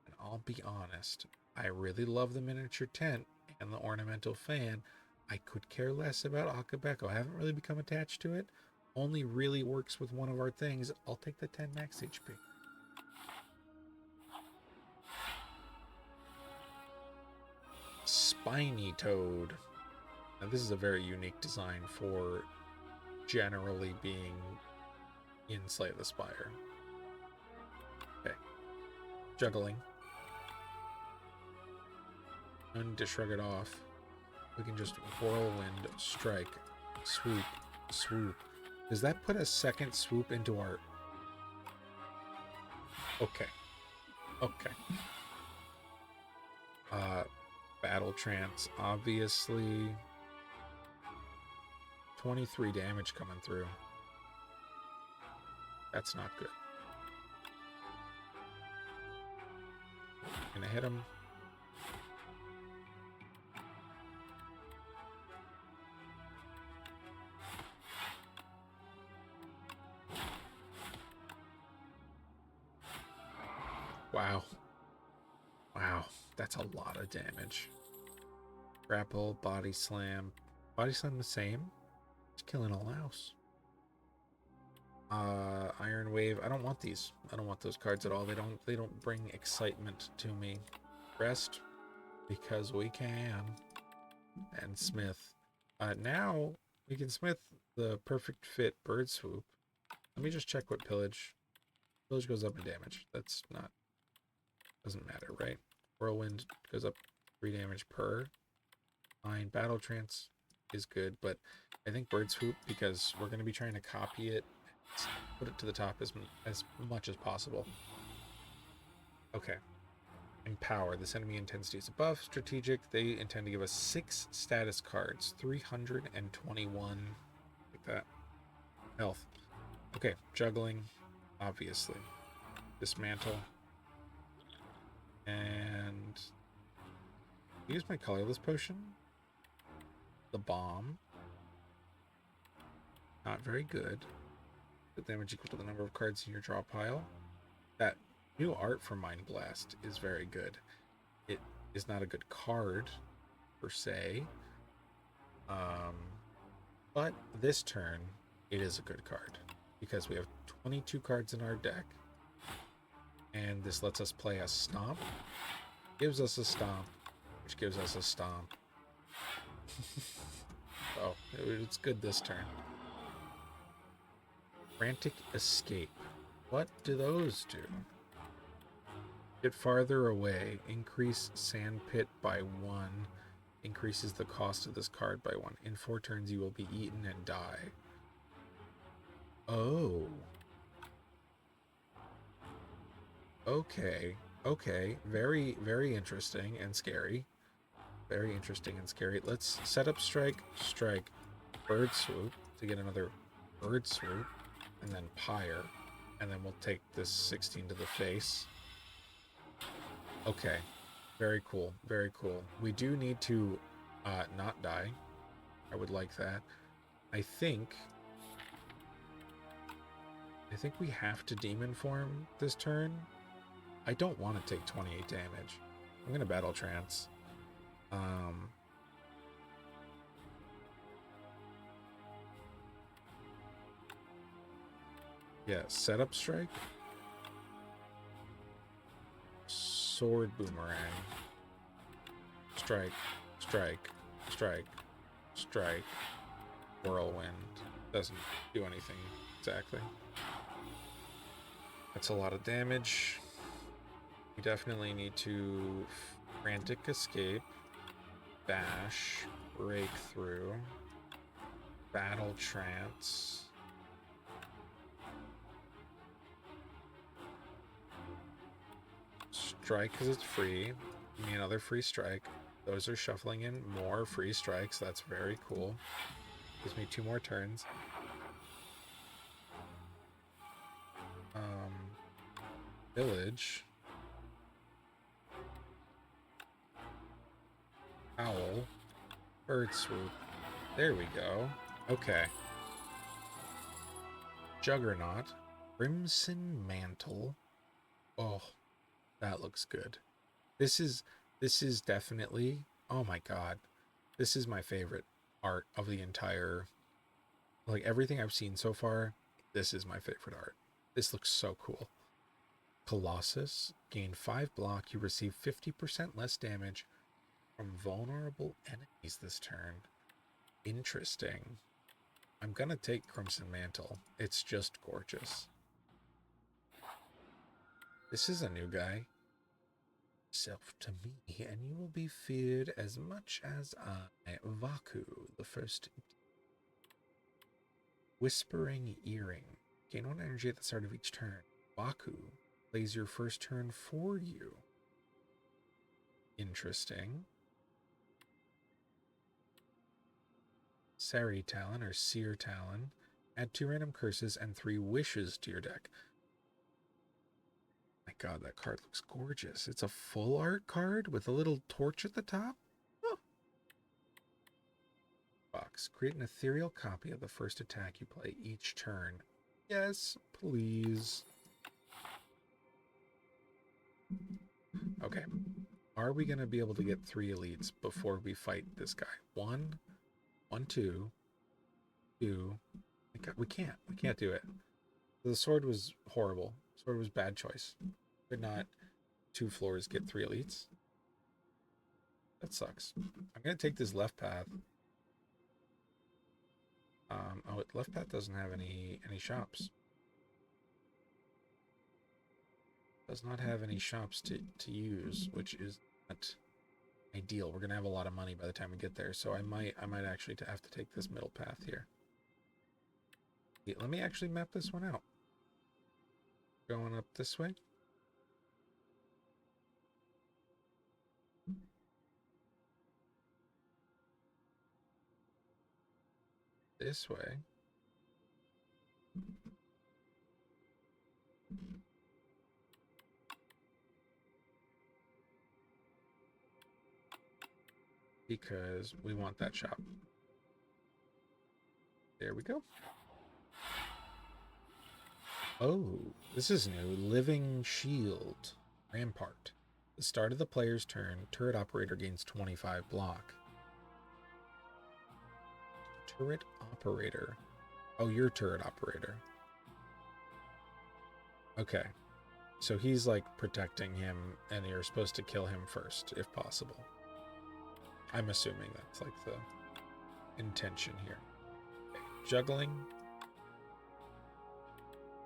And I'll be honest, I really love the miniature tent and the ornamental fan. I could care less about akabeko. I haven't really become attached to it. Only really works with one of our things. I'll take the 10 max HP. Spiny Toad. Now this is a very unique design for generally being in Slay the Spire. Okay. Juggling. No need to shrug it off. We can just whirlwind, strike, swoop, swoop. Does that put a second swoop into our... Okay. Okay. Battle Trance, obviously. 23 damage coming through. That's not good. Gonna hit him. Wow. Wow, that's a lot of damage. Grapple, body slam. Body slam the same. It's killing a louse. Iron Wave. I don't want these. I don't want those cards at all. They don't bring excitement to me. Rest because we can. And Smith. Now we can Smith the perfect fit bird swoop. Let me just check what pillage. Pillage goes up in damage. That's not... Doesn't matter, right? Whirlwind goes up 3 damage per. Fine. Battle Trance is good, but I think Bird Swoop, because we're going to be trying to copy it, put it to the top as much as possible. Okay. Empower. This enemy intensity is above. Strategic. They intend to give us 6 status cards. 321. Like that. Health. Okay. Juggling. Obviously. Dismantle. And use my colorless potion. The bomb. Not very good. The damage equal to the number of cards in your draw pile. That new art for Mind Blast is very good. It is not a good card per se. But this turn it is a good card because we have 22 cards in our deck. And this lets us play a stomp. Gives us a stomp, which gives us a stomp. Oh, it's good this turn. Frantic Escape. What do those do? Get farther away. Increase Sand Pit by 1. Increases the cost of this card by 1. In 4 turns you will be eaten and die. Oh. Okay. Okay. Very, very interesting and scary. Very interesting and scary. Let's set up strike, strike, bird swoop to get another bird swoop, and then pyre, and then we'll take this 16 to the face. Okay. Very cool. Very cool. We do need to not die. I would like that. I think we have to demon form this turn. I don't want to take 28 damage. I'm going to Battle Trance. Yeah, setup strike. Sword boomerang. Strike, strike, strike, strike. Whirlwind. Doesn't do anything Exactly. That's a lot of damage. We definitely need to frantic escape, bash, breakthrough, battle trance. Strike because it's free. Give me another free strike. Those are shuffling in more free strikes. That's very cool. Gives me 2 more turns. Village. Owl. Bird swoop. There we go. Okay. Juggernaut. Crimson Mantle. Oh, that looks good. This is definitely, oh my god. This is my favorite art of the entire, like everything I've seen so far. This is my favorite art. This looks so cool. Colossus. Gain 5 block. You receive 50% less damage from vulnerable enemies this turn. Interesting. I'm gonna take Crimson Mantle. It's just gorgeous. This is a new guy. Self to me, and you will be feared as much as I. Vaku, the first. Whispering Earring. Gain 1 energy at the start of each turn. Vaku plays your first turn for you. Interesting. Sari Talon or Seer Talon. Add 2 random curses and 3 wishes to your deck. My god, that card looks gorgeous. It's a full art card with a little torch at the top. Oh. Box. Create an ethereal copy of the first attack you play each turn. Yes, please. Okay. Are we going to be able to get 3 elites before we fight this guy? 1, 1, 2, 2. We can't. We can't do it. The sword was horrible. Sword was bad choice. Could not 2 floors get 3 elites. That sucks. I'm going to take this left path. Oh, left path doesn't have any shops. Does not have any shops to use, which is not ideal. We're gonna have a lot of money by the time we get there, so I might actually have to take this middle path here. Yeah, let me actually map this one out. Going up this way. This way. Because we want that shop. There we go. Oh, this is new. Living Shield. Rampart. The start of the player's turn, turret operator gains 25 block. Turret operator. Oh, you're turret operator. Okay. So he's like protecting him, and you're supposed to kill him first, if possible. I'm assuming that's like the intention here. Okay. Juggling.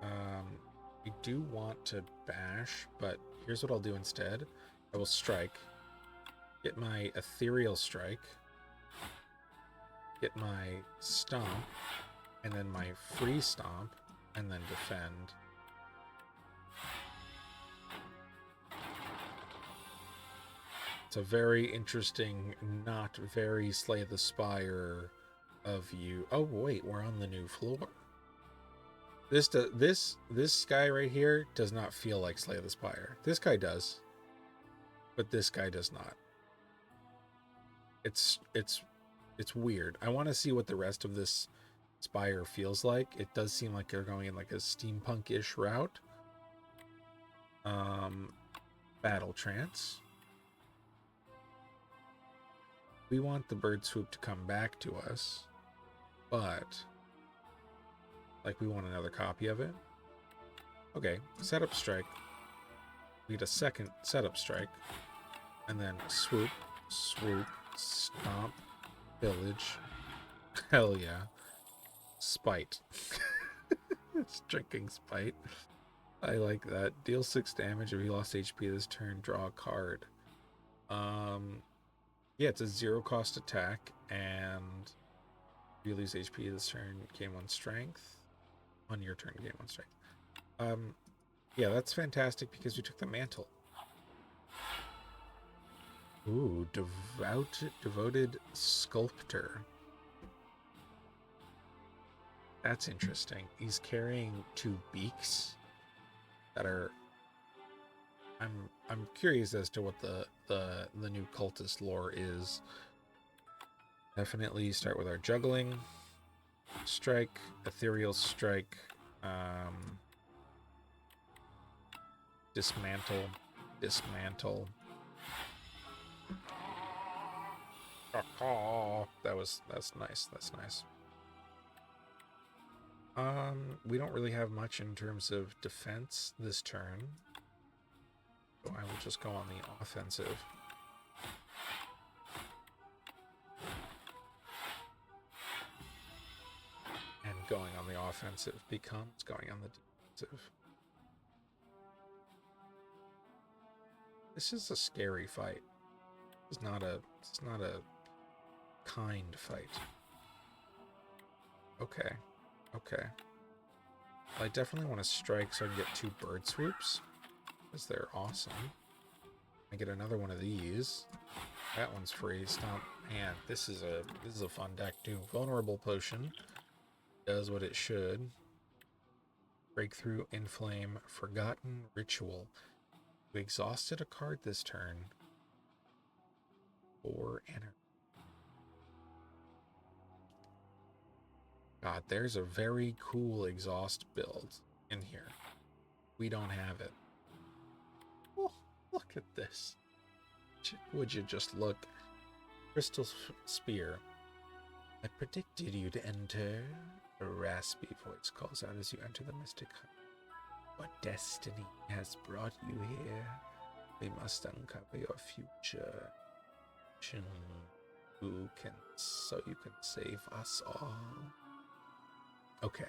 I do want to bash, but here's what I'll do instead. I will strike, get my ethereal strike, get my stomp, and then my free stomp, and then defend. It's a very interesting, not very Slay the Spire of you. Oh wait, we're on the new floor. This guy right here does not feel like Slay the Spire. This guy does, but this guy does not. It's weird. I want to see what the rest of this Spire feels like. It does seem like they're going in like a steampunk-ish route. Battle trance. We want the bird swoop to come back to us, but like we want another copy of it. Okay, setup strike. We need a second setup strike, and then swoop, swoop, stomp, village. Hell yeah. Spite. It's drinking spite. I like that. Deal 6 damage if you lost HP this turn. Draw a card. Yeah, it's a 0-cost attack, and if you lose HP this turn, gain 1 strength. On your turn, gain 1 strength. Yeah, that's fantastic because we took the mantle. Ooh, devoted sculptor. That's interesting. He's carrying 2 beaks that are. I'm curious as to what the new cultist lore is. Definitely start with our juggling, strike, ethereal strike, dismantle. That's nice. That's nice. We don't really have much in terms of defense this turn. So I will just go on the offensive. And going on the offensive becomes going on the defensive. This is a scary fight. It's not a kind fight. Okay. I definitely want to strike so I can get 2 bird swoops, because they're awesome. I get another one of these. That one's free. Stomp. Man, this is a fun deck too. Vulnerable Potion does what it should. Breakthrough, Inflame, Forgotten Ritual. We exhausted a card this turn. 4 energy. God, there's a very cool exhaust build in here. We don't have it. Oh, look at this. Would you just look? Crystal Spear. I predicted you to enter. A raspy voice calls out as you enter the mystic hut. What destiny has brought you here? We must uncover your future. So you can save us all. Okay.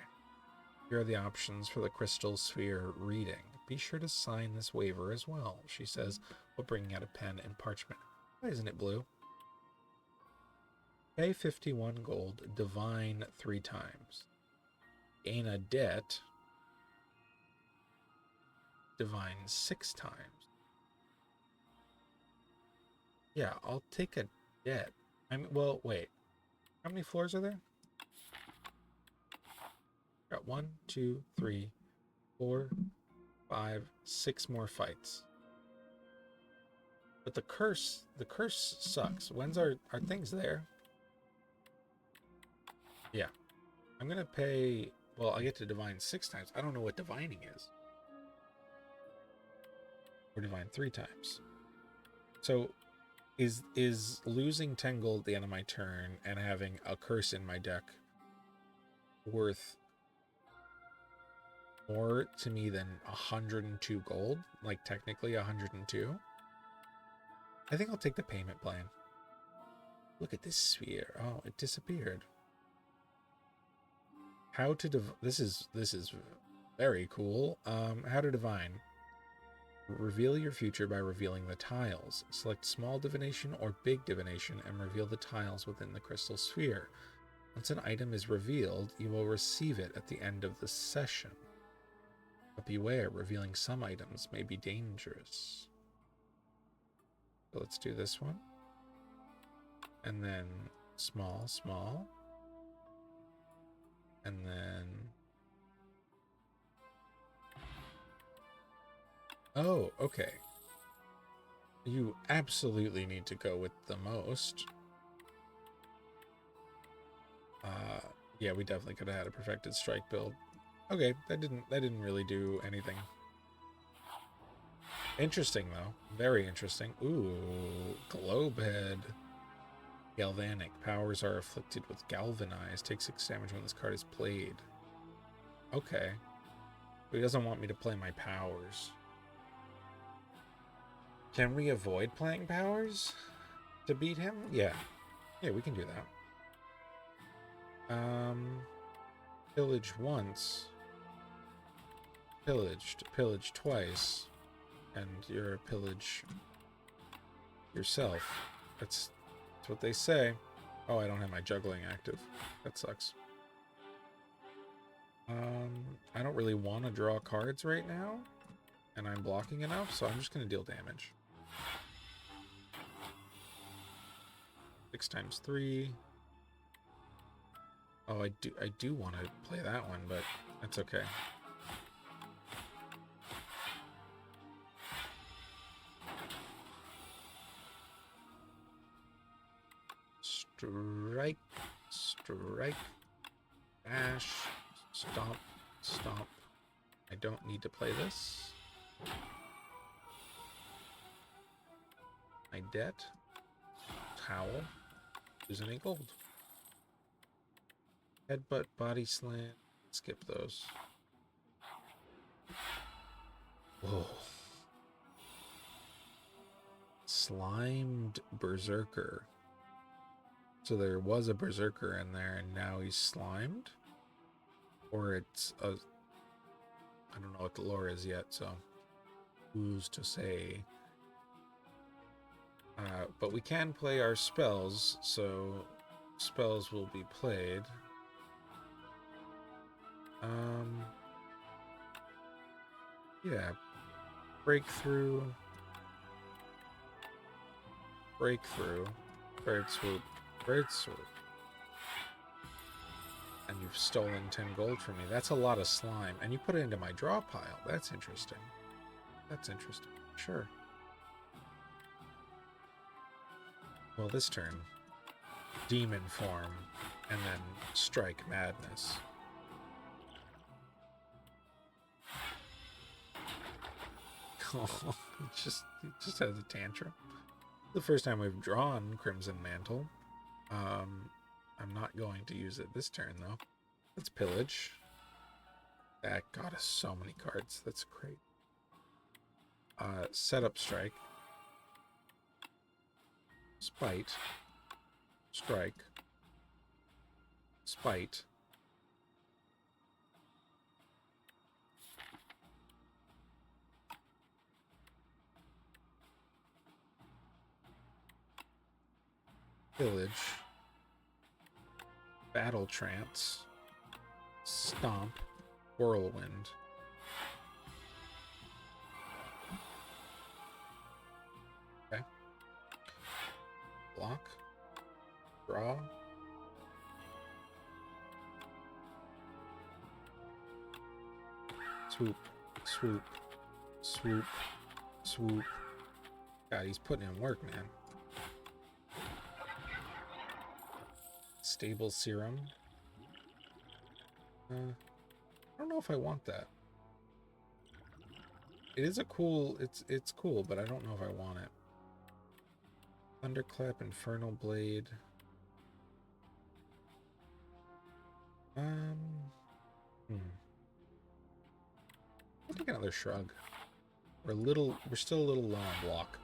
Here are the options for the Crystal Sphere reading. Be sure to sign this waiver as well, she says, while bringing out a pen and parchment. Why isn't it blue? Pay 51 gold, divine 3 times. Gain a debt, divine 6 times. Yeah, I'll take a debt. Well, wait. How many floors are there? Got 1, 2, 3, 4, 5, 6 more fights. But the curse sucks. When's our things there? Yeah. I'm gonna pay. Well, I get to divine 6 times. I don't know what divining is. Or divine 3 times. So is losing 10 gold at the end of my turn and having a curse in my deck worth more to me than 102 gold? Like technically 102? I think I'll take the payment plan. Look at this sphere. Oh, it disappeared. How to this is very cool. How to divine. Reveal your future by revealing the tiles. Select small divination or big divination and reveal the tiles within the crystal sphere. Once an item is revealed, you will receive it at the end of the session. But beware, revealing some items may be dangerous. So let's do this one. And then small. And then... Oh, okay. You absolutely need to go with the most. Yeah, we definitely could have had a perfected strike build. Okay, that didn't really do anything. Interesting though. Very interesting. Ooh, Globehead. Galvanic. Powers are afflicted with Galvanize. Take 6 damage when this card is played. Okay. But he doesn't want me to play my powers. Can we avoid playing powers to beat him? Yeah. Yeah, we can do that. Pillage once. pillaged, pillage twice, and you're a pillage yourself. That's what they say. Oh, I don't have my juggling active. That sucks. I don't really want to draw cards right now, and I'm blocking enough, so I'm just going to deal damage. 6 times 3. Oh, I do want to play that one, but that's okay. Strike, strike, dash, stomp, stomp. I don't need to play this. My debt, towel, losing a gold. Headbutt, body slam, skip those. Whoa. Slimed Berserker. So there was a Berserker in there, and now he's slimed? Or it's a... I don't know what the lore is yet, so... who's to say? But we can play our spells, so... spells will be played. Yeah. Breakthrough. Breakthrough. Bird swoop. Bird swoop. And you've stolen 10 gold from me. That's a lot of slime. And you put it into my draw pile. That's interesting. That's interesting. Sure. Well, this turn, demon form, and then strike madness. Oh, it just has a tantrum. The first time we've drawn Crimson Mantle. I'm not going to use it this turn, though. Let's pillage. That got us so many cards. That's great. Setup strike. Spite. Strike. Spite. Pillage. Battle Trance. Stomp. Whirlwind. Okay. Block. Draw. Swoop. Swoop. Swoop. Swoop. God, he's putting in work, man. Stable Serum. I don't know if I want that. It is a cool, it's cool, but I don't know if I want it. Thunderclap, Infernal Blade. I'll take another shrug. We're still a little low on block.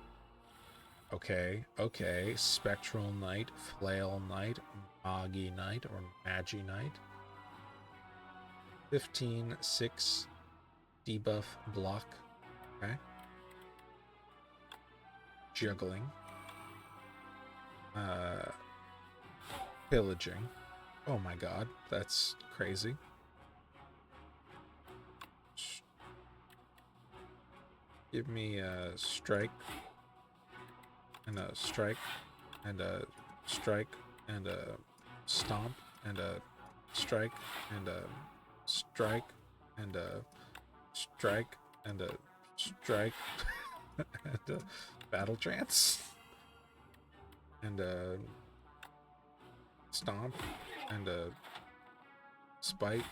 Okay, okay. Spectral Knight, Flail Knight, Magi Knight, or Magi Knight. 15, 6, debuff, block. Okay. Juggling. Pillaging. Oh my god, that's crazy. Give me a strike. And a strike. And a strike. And a stomp. And a strike. And a strike. And a strike. And a strike. And a battle trance. And a stomp. And a spite.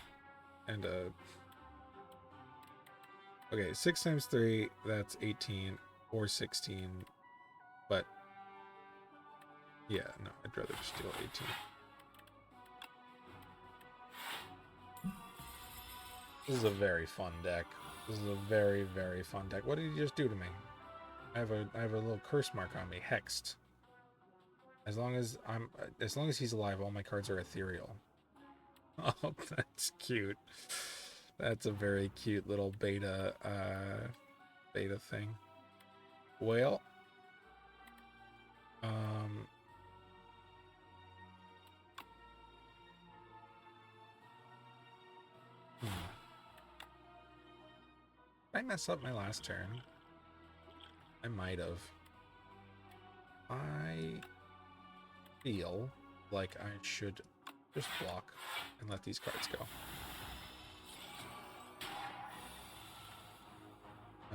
And a... Okay, 6 times 3, that's 18 or 16. But yeah, no, I'd rather just deal 18. This is a very fun deck. This is a very, very fun deck. What did he just do to me? I have a little curse mark on me, hexed. As long as he's alive, all my cards are ethereal. Oh, that's cute. That's a very cute little beta thing. Well, Did I mess up my last turn? I might have. I feel like I should just block and let these cards go.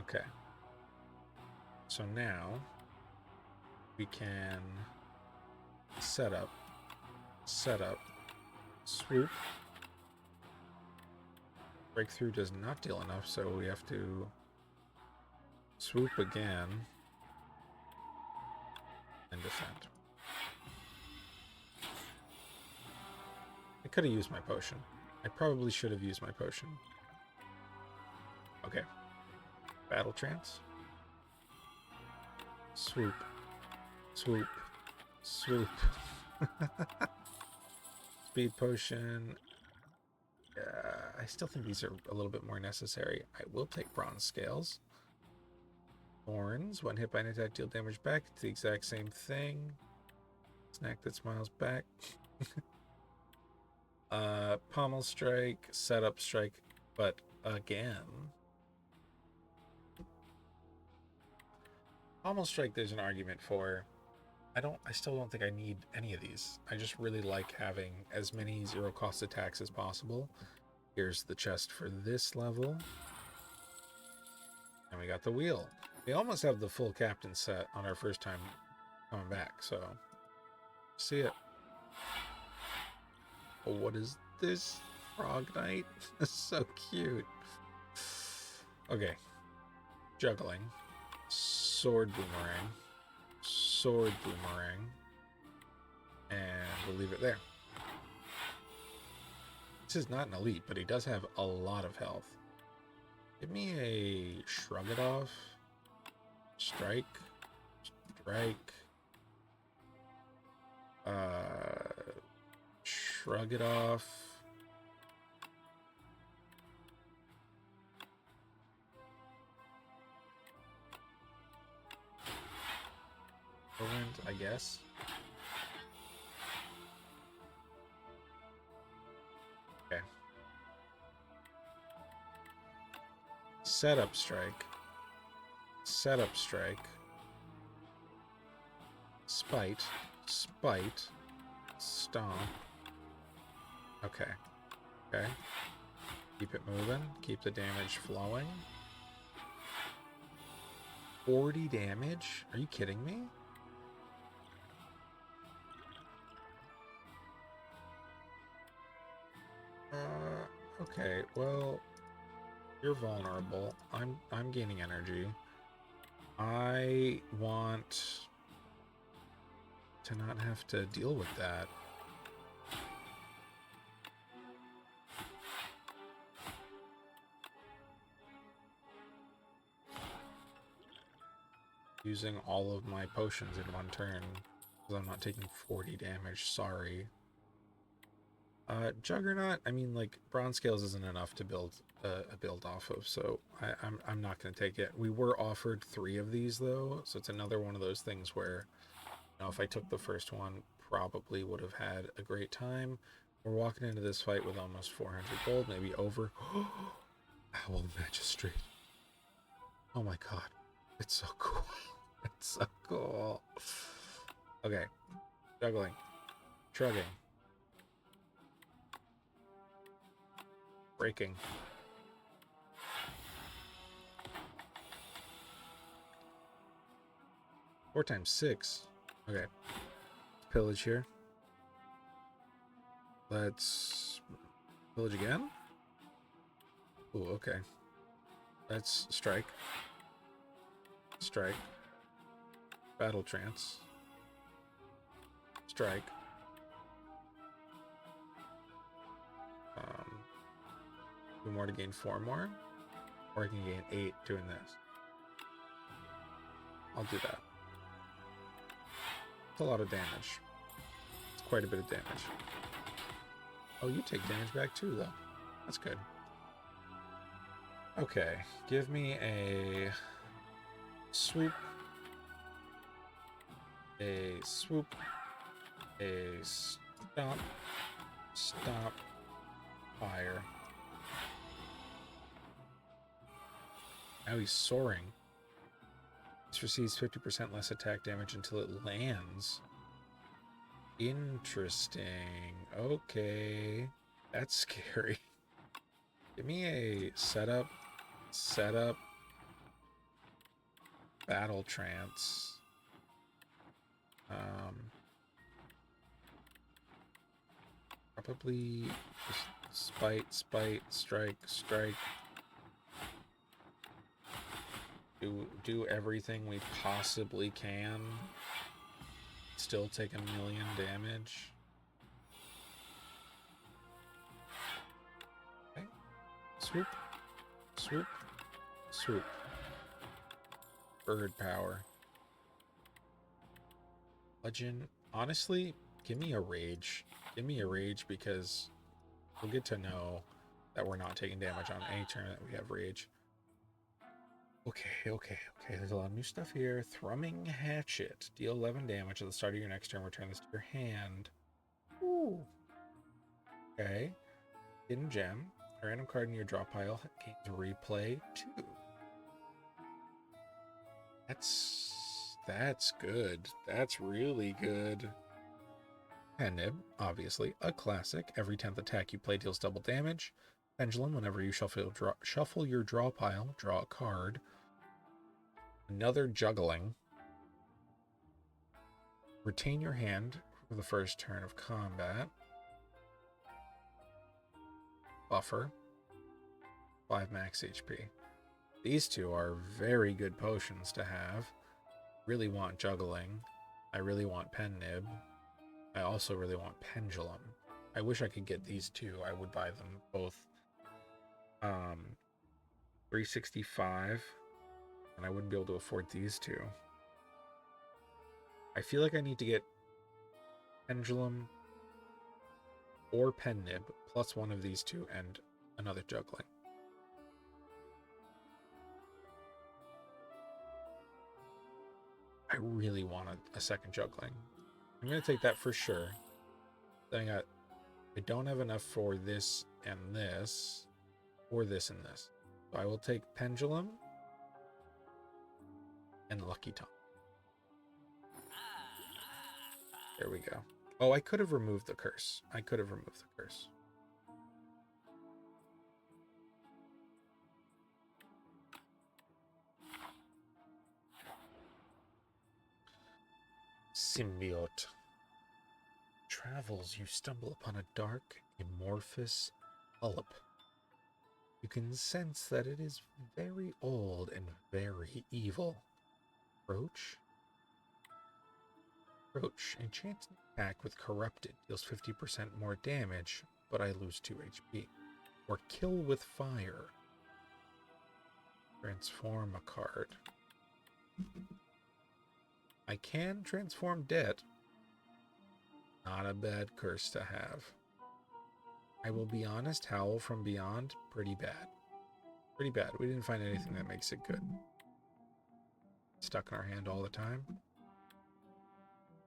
Okay. So now we can set up, swoop. Breakthrough does not deal enough, so we have to swoop again and defend. I could have used my potion. I probably should have used my potion. Okay. Battle trance. Swoop. Swoop. Swoop. Speed potion. I still think these are a little bit more necessary. I will take bronze scales. Thorns. One hit by an attack, deal damage back. It's the exact same thing. Snack that smiles back. Pommel strike, setup strike, but again. Pommel strike there's an argument for. I still don't think I need any of these. I just really like having as many zero cost attacks as possible. Here's the chest for this level. And we got the wheel. We almost have the full captain set on our first time coming back, so see it. Oh, what is this? Frog Knight? So cute. Okay. Juggling. Sword boomerang. Sword boomerang. And we'll leave it there. This is not an elite, but he does have a lot of health. Give me a shrug it off. Strike. Strike. Shrug it off. I guess. Okay. Setup strike. Setup strike. Spite. Spite. Stomp. Okay. Okay. Keep it moving. Keep the damage flowing. 40 damage? Are you kidding me? Okay, well, you're vulnerable. I'm gaining energy. I want to not have to deal with that. Using all of my potions in one turn because I'm not taking 40 damage. Sorry. Juggernaut, I mean, like, bronze scales isn't enough to build a build off of, so I'm not going to take it. We were offered 3 of these, though, so it's another one of those things where, you know, if I took the first one, probably would have had a great time. We're walking into this fight with almost 400 gold, maybe over. Owl Magistrate. Oh my god. It's so cool. It's so cool. Okay. Juggling. Shrugging. Breaking. Four times 6. Okay. Pillage here. Let's pillage again. Ooh, okay. Let's strike. Strike. Battle trance. Strike. 2 more to gain 4 more. Or I can gain 8 doing this. I'll do that. It's a lot of damage. It's quite a bit of damage. Oh, you take damage back too, though. That's good. Okay, give me a swoop, a swoop, a stomp, stomp, fire. Now he's soaring. This receives 50% less attack damage until it lands. Interesting. Okay. That's scary. Give me a setup, battle trance. Probably just spite, strike. Do everything we possibly can. Still take 1,000,000 damage. Okay. Swoop, swoop, swoop. Bird power. Legend. Honestly, give me a rage. Give me a rage because we'll get to know that we're not taking damage on any turn that we have rage. Okay. There's a lot of new stuff here. Thrumming Hatchet. Deal 11 damage at the start of your next turn. Return this to your hand. Ooh. Okay. Hidden Gem. A random card in your draw pile gains replay 2. That's good. That's really good. Nib, obviously, a classic. Every 10th attack you play deals double damage. Pendulum, whenever you shuffle your draw pile, draw a card. Another Juggling. Retain your hand for the first turn of combat. Buffer. 5 max HP. These two are very good potions to have. Really want Juggling. I really want Pen Nib. I also really want Pendulum. I wish I could get these two. I would buy them both. 365, and I wouldn't be able to afford these two. I feel like I need to get Pendulum or Pen Nib plus one of these two and another Juggling. I really want a second Juggling. I'm going to take that for sure. Then I don't have enough for this and this, or this and this. So I will take Pendulum and Lucky Tom. There we go. Oh, I could have removed the curse. Symbiote. Travels, you stumble upon a dark, amorphous polyp. You can sense that it is very old and very evil. Approach. Enchanted attack with Corrupted deals 50% more damage, but I lose 2 HP. Or Kill with Fire. Transform a card. I can transform Debt. Not a bad curse to have. I will be honest, Howl from Beyond, pretty bad. We didn't find anything that makes it good. Stuck in our hand all the time.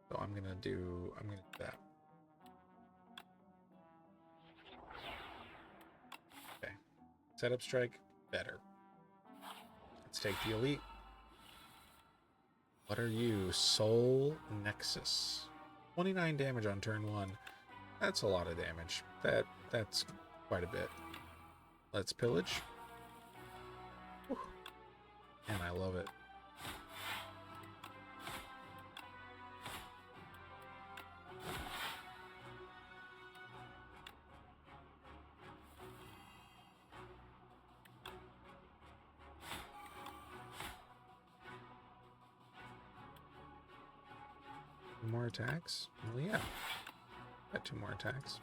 So I'm gonna do that. Okay. Setup strike, better. Let's take the elite. What are you? Soul Nexus. 29 damage on turn 1. That's a lot of damage. That's quite a bit. Let's pillage. Whew. And I love it. More attacks? Well, yeah. Got 2 more attacks.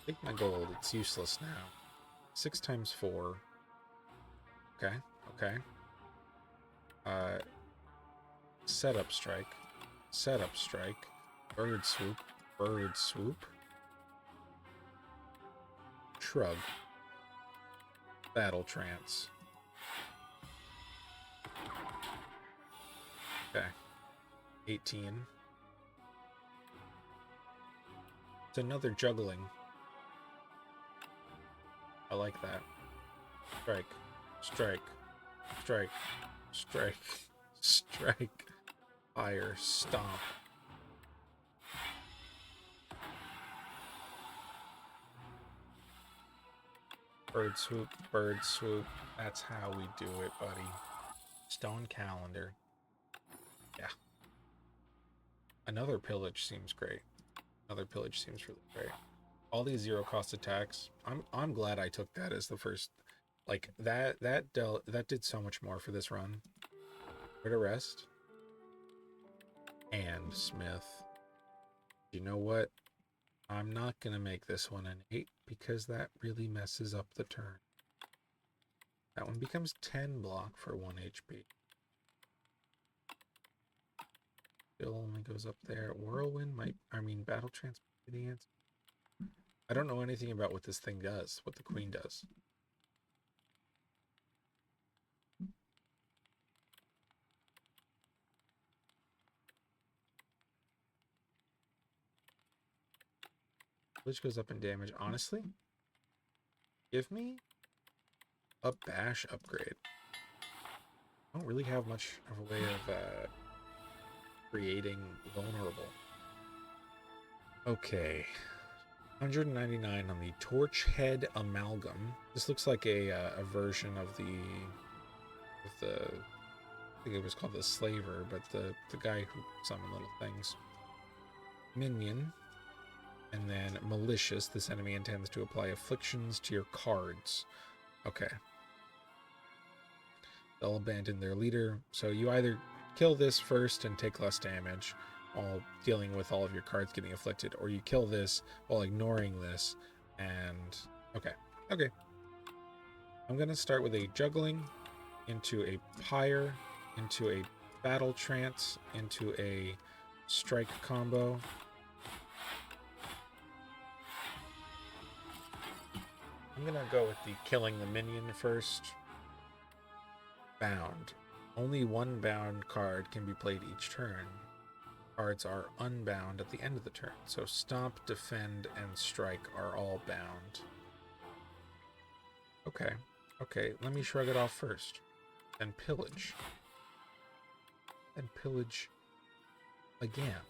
Take my gold. It's useless now. 6 times 4. Okay. Setup strike. Bird swoop. Shrug. Battle Trance. Okay. 18. It's another juggling. I like that. Strike. Strike. Strike. Strike. Strike. Fire. Stomp. Bird swoop. Bird swoop. That's how we do it, buddy. Stone calendar. Yeah. Another pillage seems great. Another pillage seems really great. All these zero cost attacks. I'm glad I took that as the first. Like that did so much more for this run. Where to rest? And Smith. You know what? I'm not gonna make this one an 8 because that really messes up the turn. That one becomes 10 block for 1 HP. Still only goes up there. Whirlwind might, Battle Trance might be the answer. I don't know anything about what this thing does, what the queen does. Which goes up in damage. Honestly, give me a bash upgrade. I don't really have much of a way of creating vulnerable. Okay. 199 on the Torch Head Amalgam. This looks like a version of the I think it was called the Slaver, but the guy who summoned little things. Minion. And then Malicious. This enemy intends to apply afflictions to your cards. Okay. They'll abandon their leader. So you either kill this first and take less damage while dealing with all of your cards getting afflicted, or you kill this while ignoring this. And okay. I'm going to start with a juggling, into a pyre, into a battle trance, into a strike combo. I'm going to go with the killing the minion first. Bound. Only one bound card can be played each turn. Cards are unbound at the end of the turn. So Stomp, Defend, and Strike are all bound. Okay, let me shrug it off first. Then Pillage. Then Pillage again.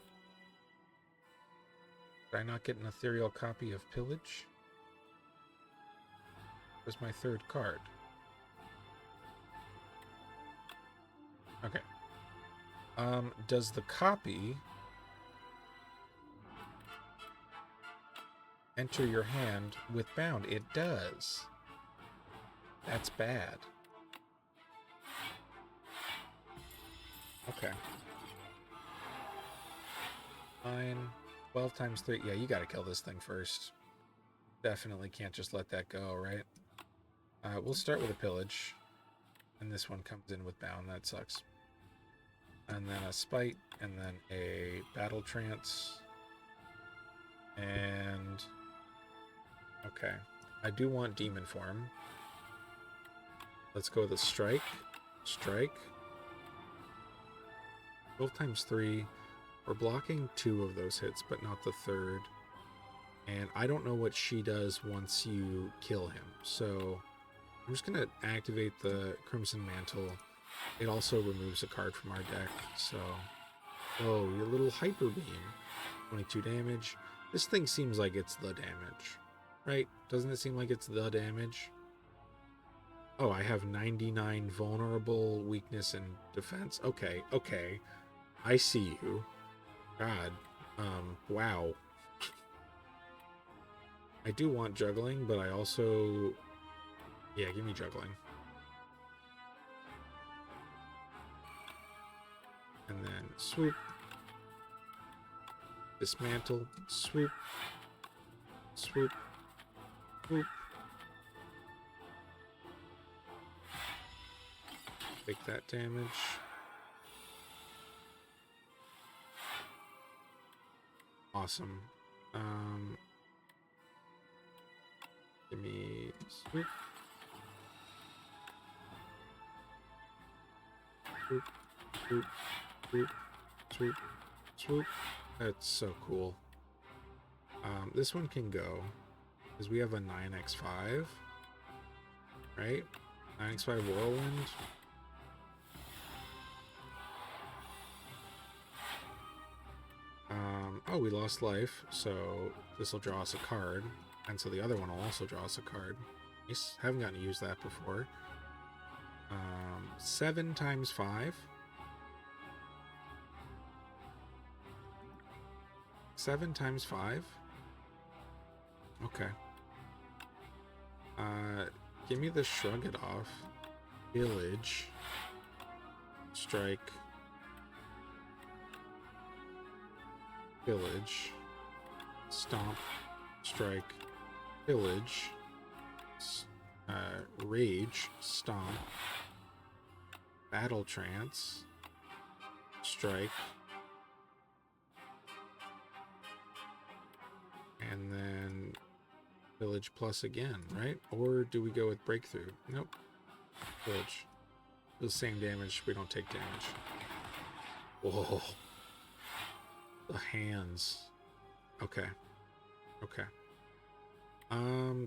Did I not get an ethereal copy of Pillage? Where's my third card? Okay. Does the copy enter your hand with bound? It does. That's bad. Okay. Fine. 12 times 3. Yeah, you gotta kill this thing first. Definitely can't just let that go, right? We'll start with a pillage. And this one comes in with bound. That sucks. And then a spite. And then a battle trance. And... okay. I do want demon form. Let's go with a strike. Strike. 12 times 3. We're blocking 2 of those hits, but not the third. And I don't know what she does once you kill him. So I'm just going to activate the Crimson Mantle. It also removes a card from our deck. So, oh, your little Hyper Beam. 22 damage. This thing seems like it's the damage, right? Doesn't it seem like it's the damage? Oh, I have 99 vulnerable, weakness, and defense. Okay. I see you. God. Wow. I do want juggling, but I also... yeah, give me juggling. And then swoop. Dismantle. Swoop. Swoop. Swoop. Take that damage. Awesome. Give me swoop. Swoop, swoop, swoop, swoop, swoop. That's so cool. This one can go because we have a 9x5, right? 9x5 Whirlwind. Oh, we lost life, so this will draw us a card, and so the other one will also draw us a card. Nice. Haven't gotten to use that before. 7 times 5. 7 times 5. Okay. Give me the shrug it off. Village. Strike. Village. Stomp. Strike. Village. Rage. Stomp. Battle Trance. Strike. And then Village plus again, right? Or do we go with Breakthrough? Nope. Village. The same damage, we don't take damage. Whoa. The hands. Okay. Okay.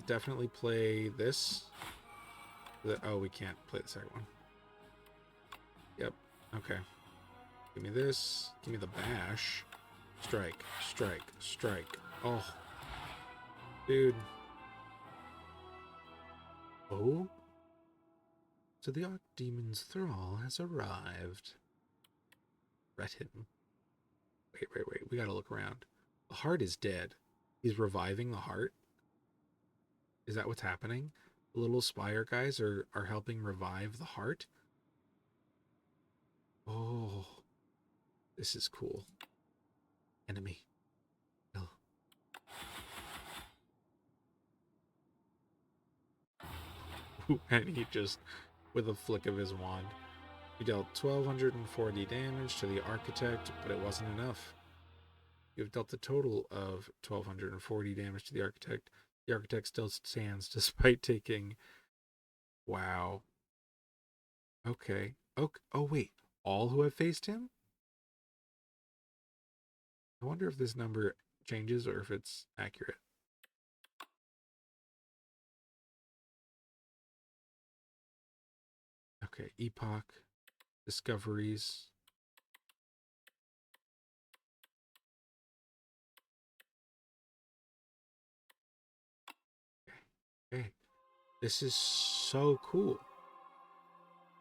Definitely play this. Oh, we can't play the second one. Yep. Okay. Give me this. Give me the bash. Strike. Strike. Strike. Oh. Dude. Oh? So the Archdemon's thrall has arrived. Ret him. Wait. We gotta look around. The heart is dead. He's reviving the heart? Is that what's happening? The little Spire guys are helping revive the heart? Oh. This is cool. Enemy. Kill. And he just, with a flick of his wand, he dealt 1,240 damage to the Architect, but it wasn't enough. You've dealt a total of 1,240 damage to the Architect. The Architect still stands despite taking... Wow. Okay. Oh, wait. All who have faced him? I wonder if this number changes or if it's accurate. Okay. Epoch. Discoveries. Okay. This is so cool.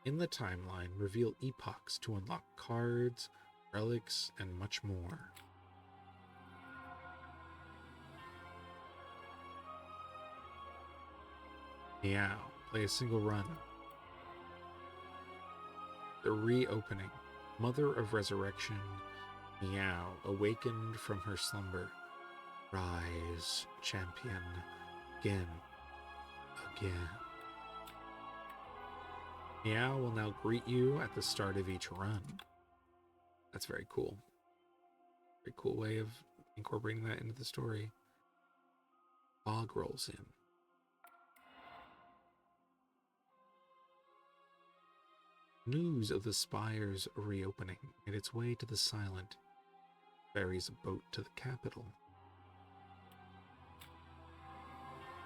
In the timeline, reveal epochs to unlock cards, relics, and much more. Meow. Play a single run. The reopening. Mother of Resurrection. Meow. Awakened from her slumber. Rise, champion. Again. Again. Meow will now greet you at the start of each run. That's very cool. Very cool way of incorporating that into the story. Fog rolls in. News of the Spire's reopening made its way to the Silent. Ferries a boat to the capital.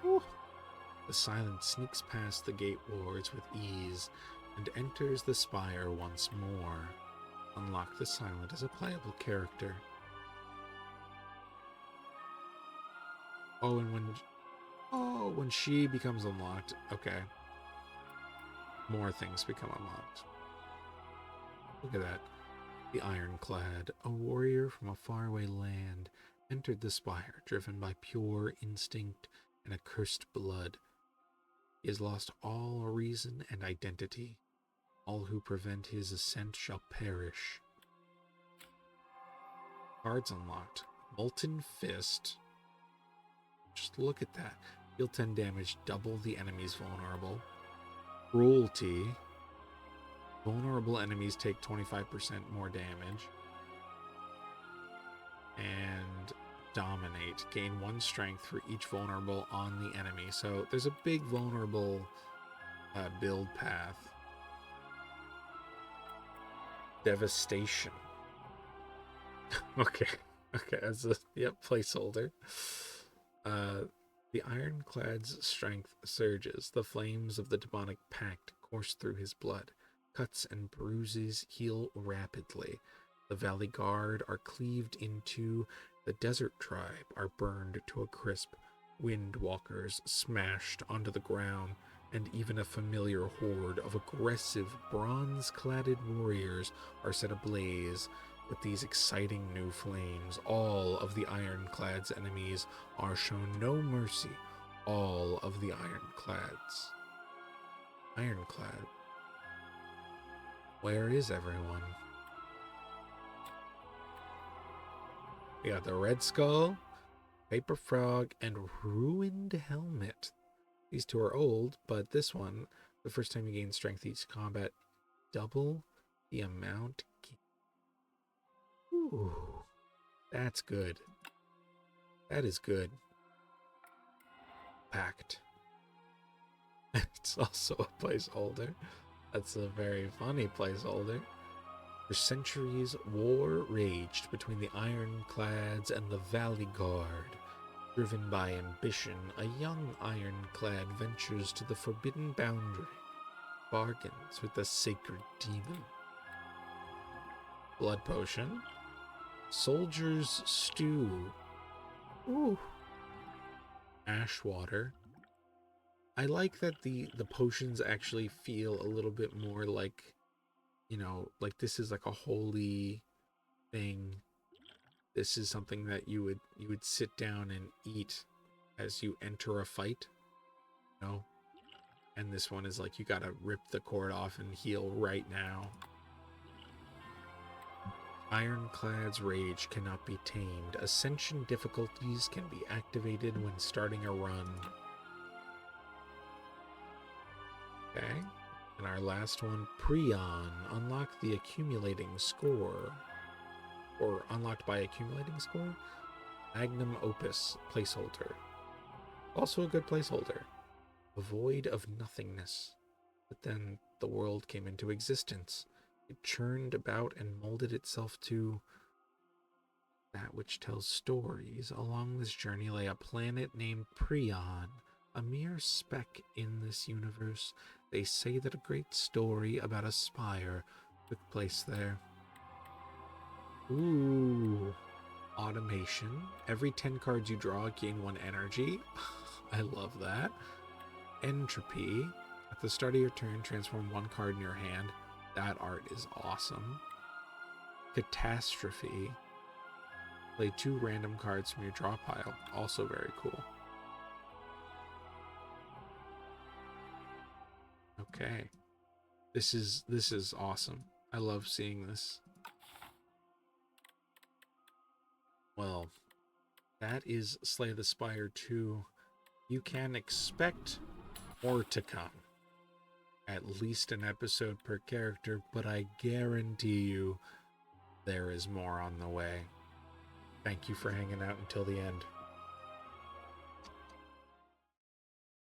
Ooh. The Silent sneaks past the gate wards with ease and enters the Spire once more. Unlock the Silent as a playable character. Oh, and when she becomes unlocked, okay. More things become unlocked. Look at that. The Ironclad, a warrior from a faraway land, entered the Spire, driven by pure instinct and accursed blood. He has lost all reason and identity. All who prevent his ascent shall perish. Cards unlocked. Molten Fist. Just look at that. Deal 10 damage, double the enemy's vulnerable. Cruelty. Vulnerable enemies take 25% more damage. And Dominate. Gain 1 strength for each vulnerable on the enemy. So there's a big vulnerable build path. Devastation. Okay. Okay, as a placeholder. Uh the ironclad's strength surges. The flames of the demonic pact course through his blood. Cuts and bruises heal rapidly. The Valley Guard are cleaved into. The Desert Tribe are burned to a crisp. Windwalkers smashed onto the ground, and even a familiar horde of aggressive, bronze-cladded warriors are set ablaze with these exciting new flames. All of the Ironclad's enemies are shown no mercy. All of the Ironclad. Where is everyone? We got the Red Skull, Paper Frog, and Ruined Helmet. These two are old, but this one, the first time you gain strength each combat, double the amount. Ooh, that's good. That is good. Pact. It's also a placeholder. That's a very funny placeholder. For centuries, war raged between the Ironclads and the Valley Guard. Driven by ambition, a young Ironclad ventures to the forbidden boundary, bargains with the sacred demon. Blood potion. Soldier's stew. Ooh. Ash water. I like that the potions actually feel a little bit more like, like this is like a holy thing. This is something that you would sit down and eat as you enter a fight, And this one is like you gotta rip the cord off and heal right now. Ironclad's rage cannot be tamed. Ascension difficulties can be activated when starting a run. Okay. And our last one, Prion. Unlock the accumulating score. Or unlocked by accumulating score? Magnum Opus, placeholder. Also a good placeholder. A void of nothingness. But then the world came into existence. It churned about and molded itself to that which tells stories. Along this journey lay a planet named Prion, a mere speck in this universe. They say that a great story about a spire took place there. Ooh. Automation. Every 10 cards you draw gain 1 energy. I love that. Entropy. At the start of your turn, transform 1 card in your hand. That art is awesome. Catastrophe. Play 2 random cards from your draw pile. Also very cool. Okay. This is awesome. I love seeing this. Well, that is Slay the Spire 2. You can expect more to come. At least an episode per character, but I guarantee you there is more on the way. Thank you for hanging out until the end.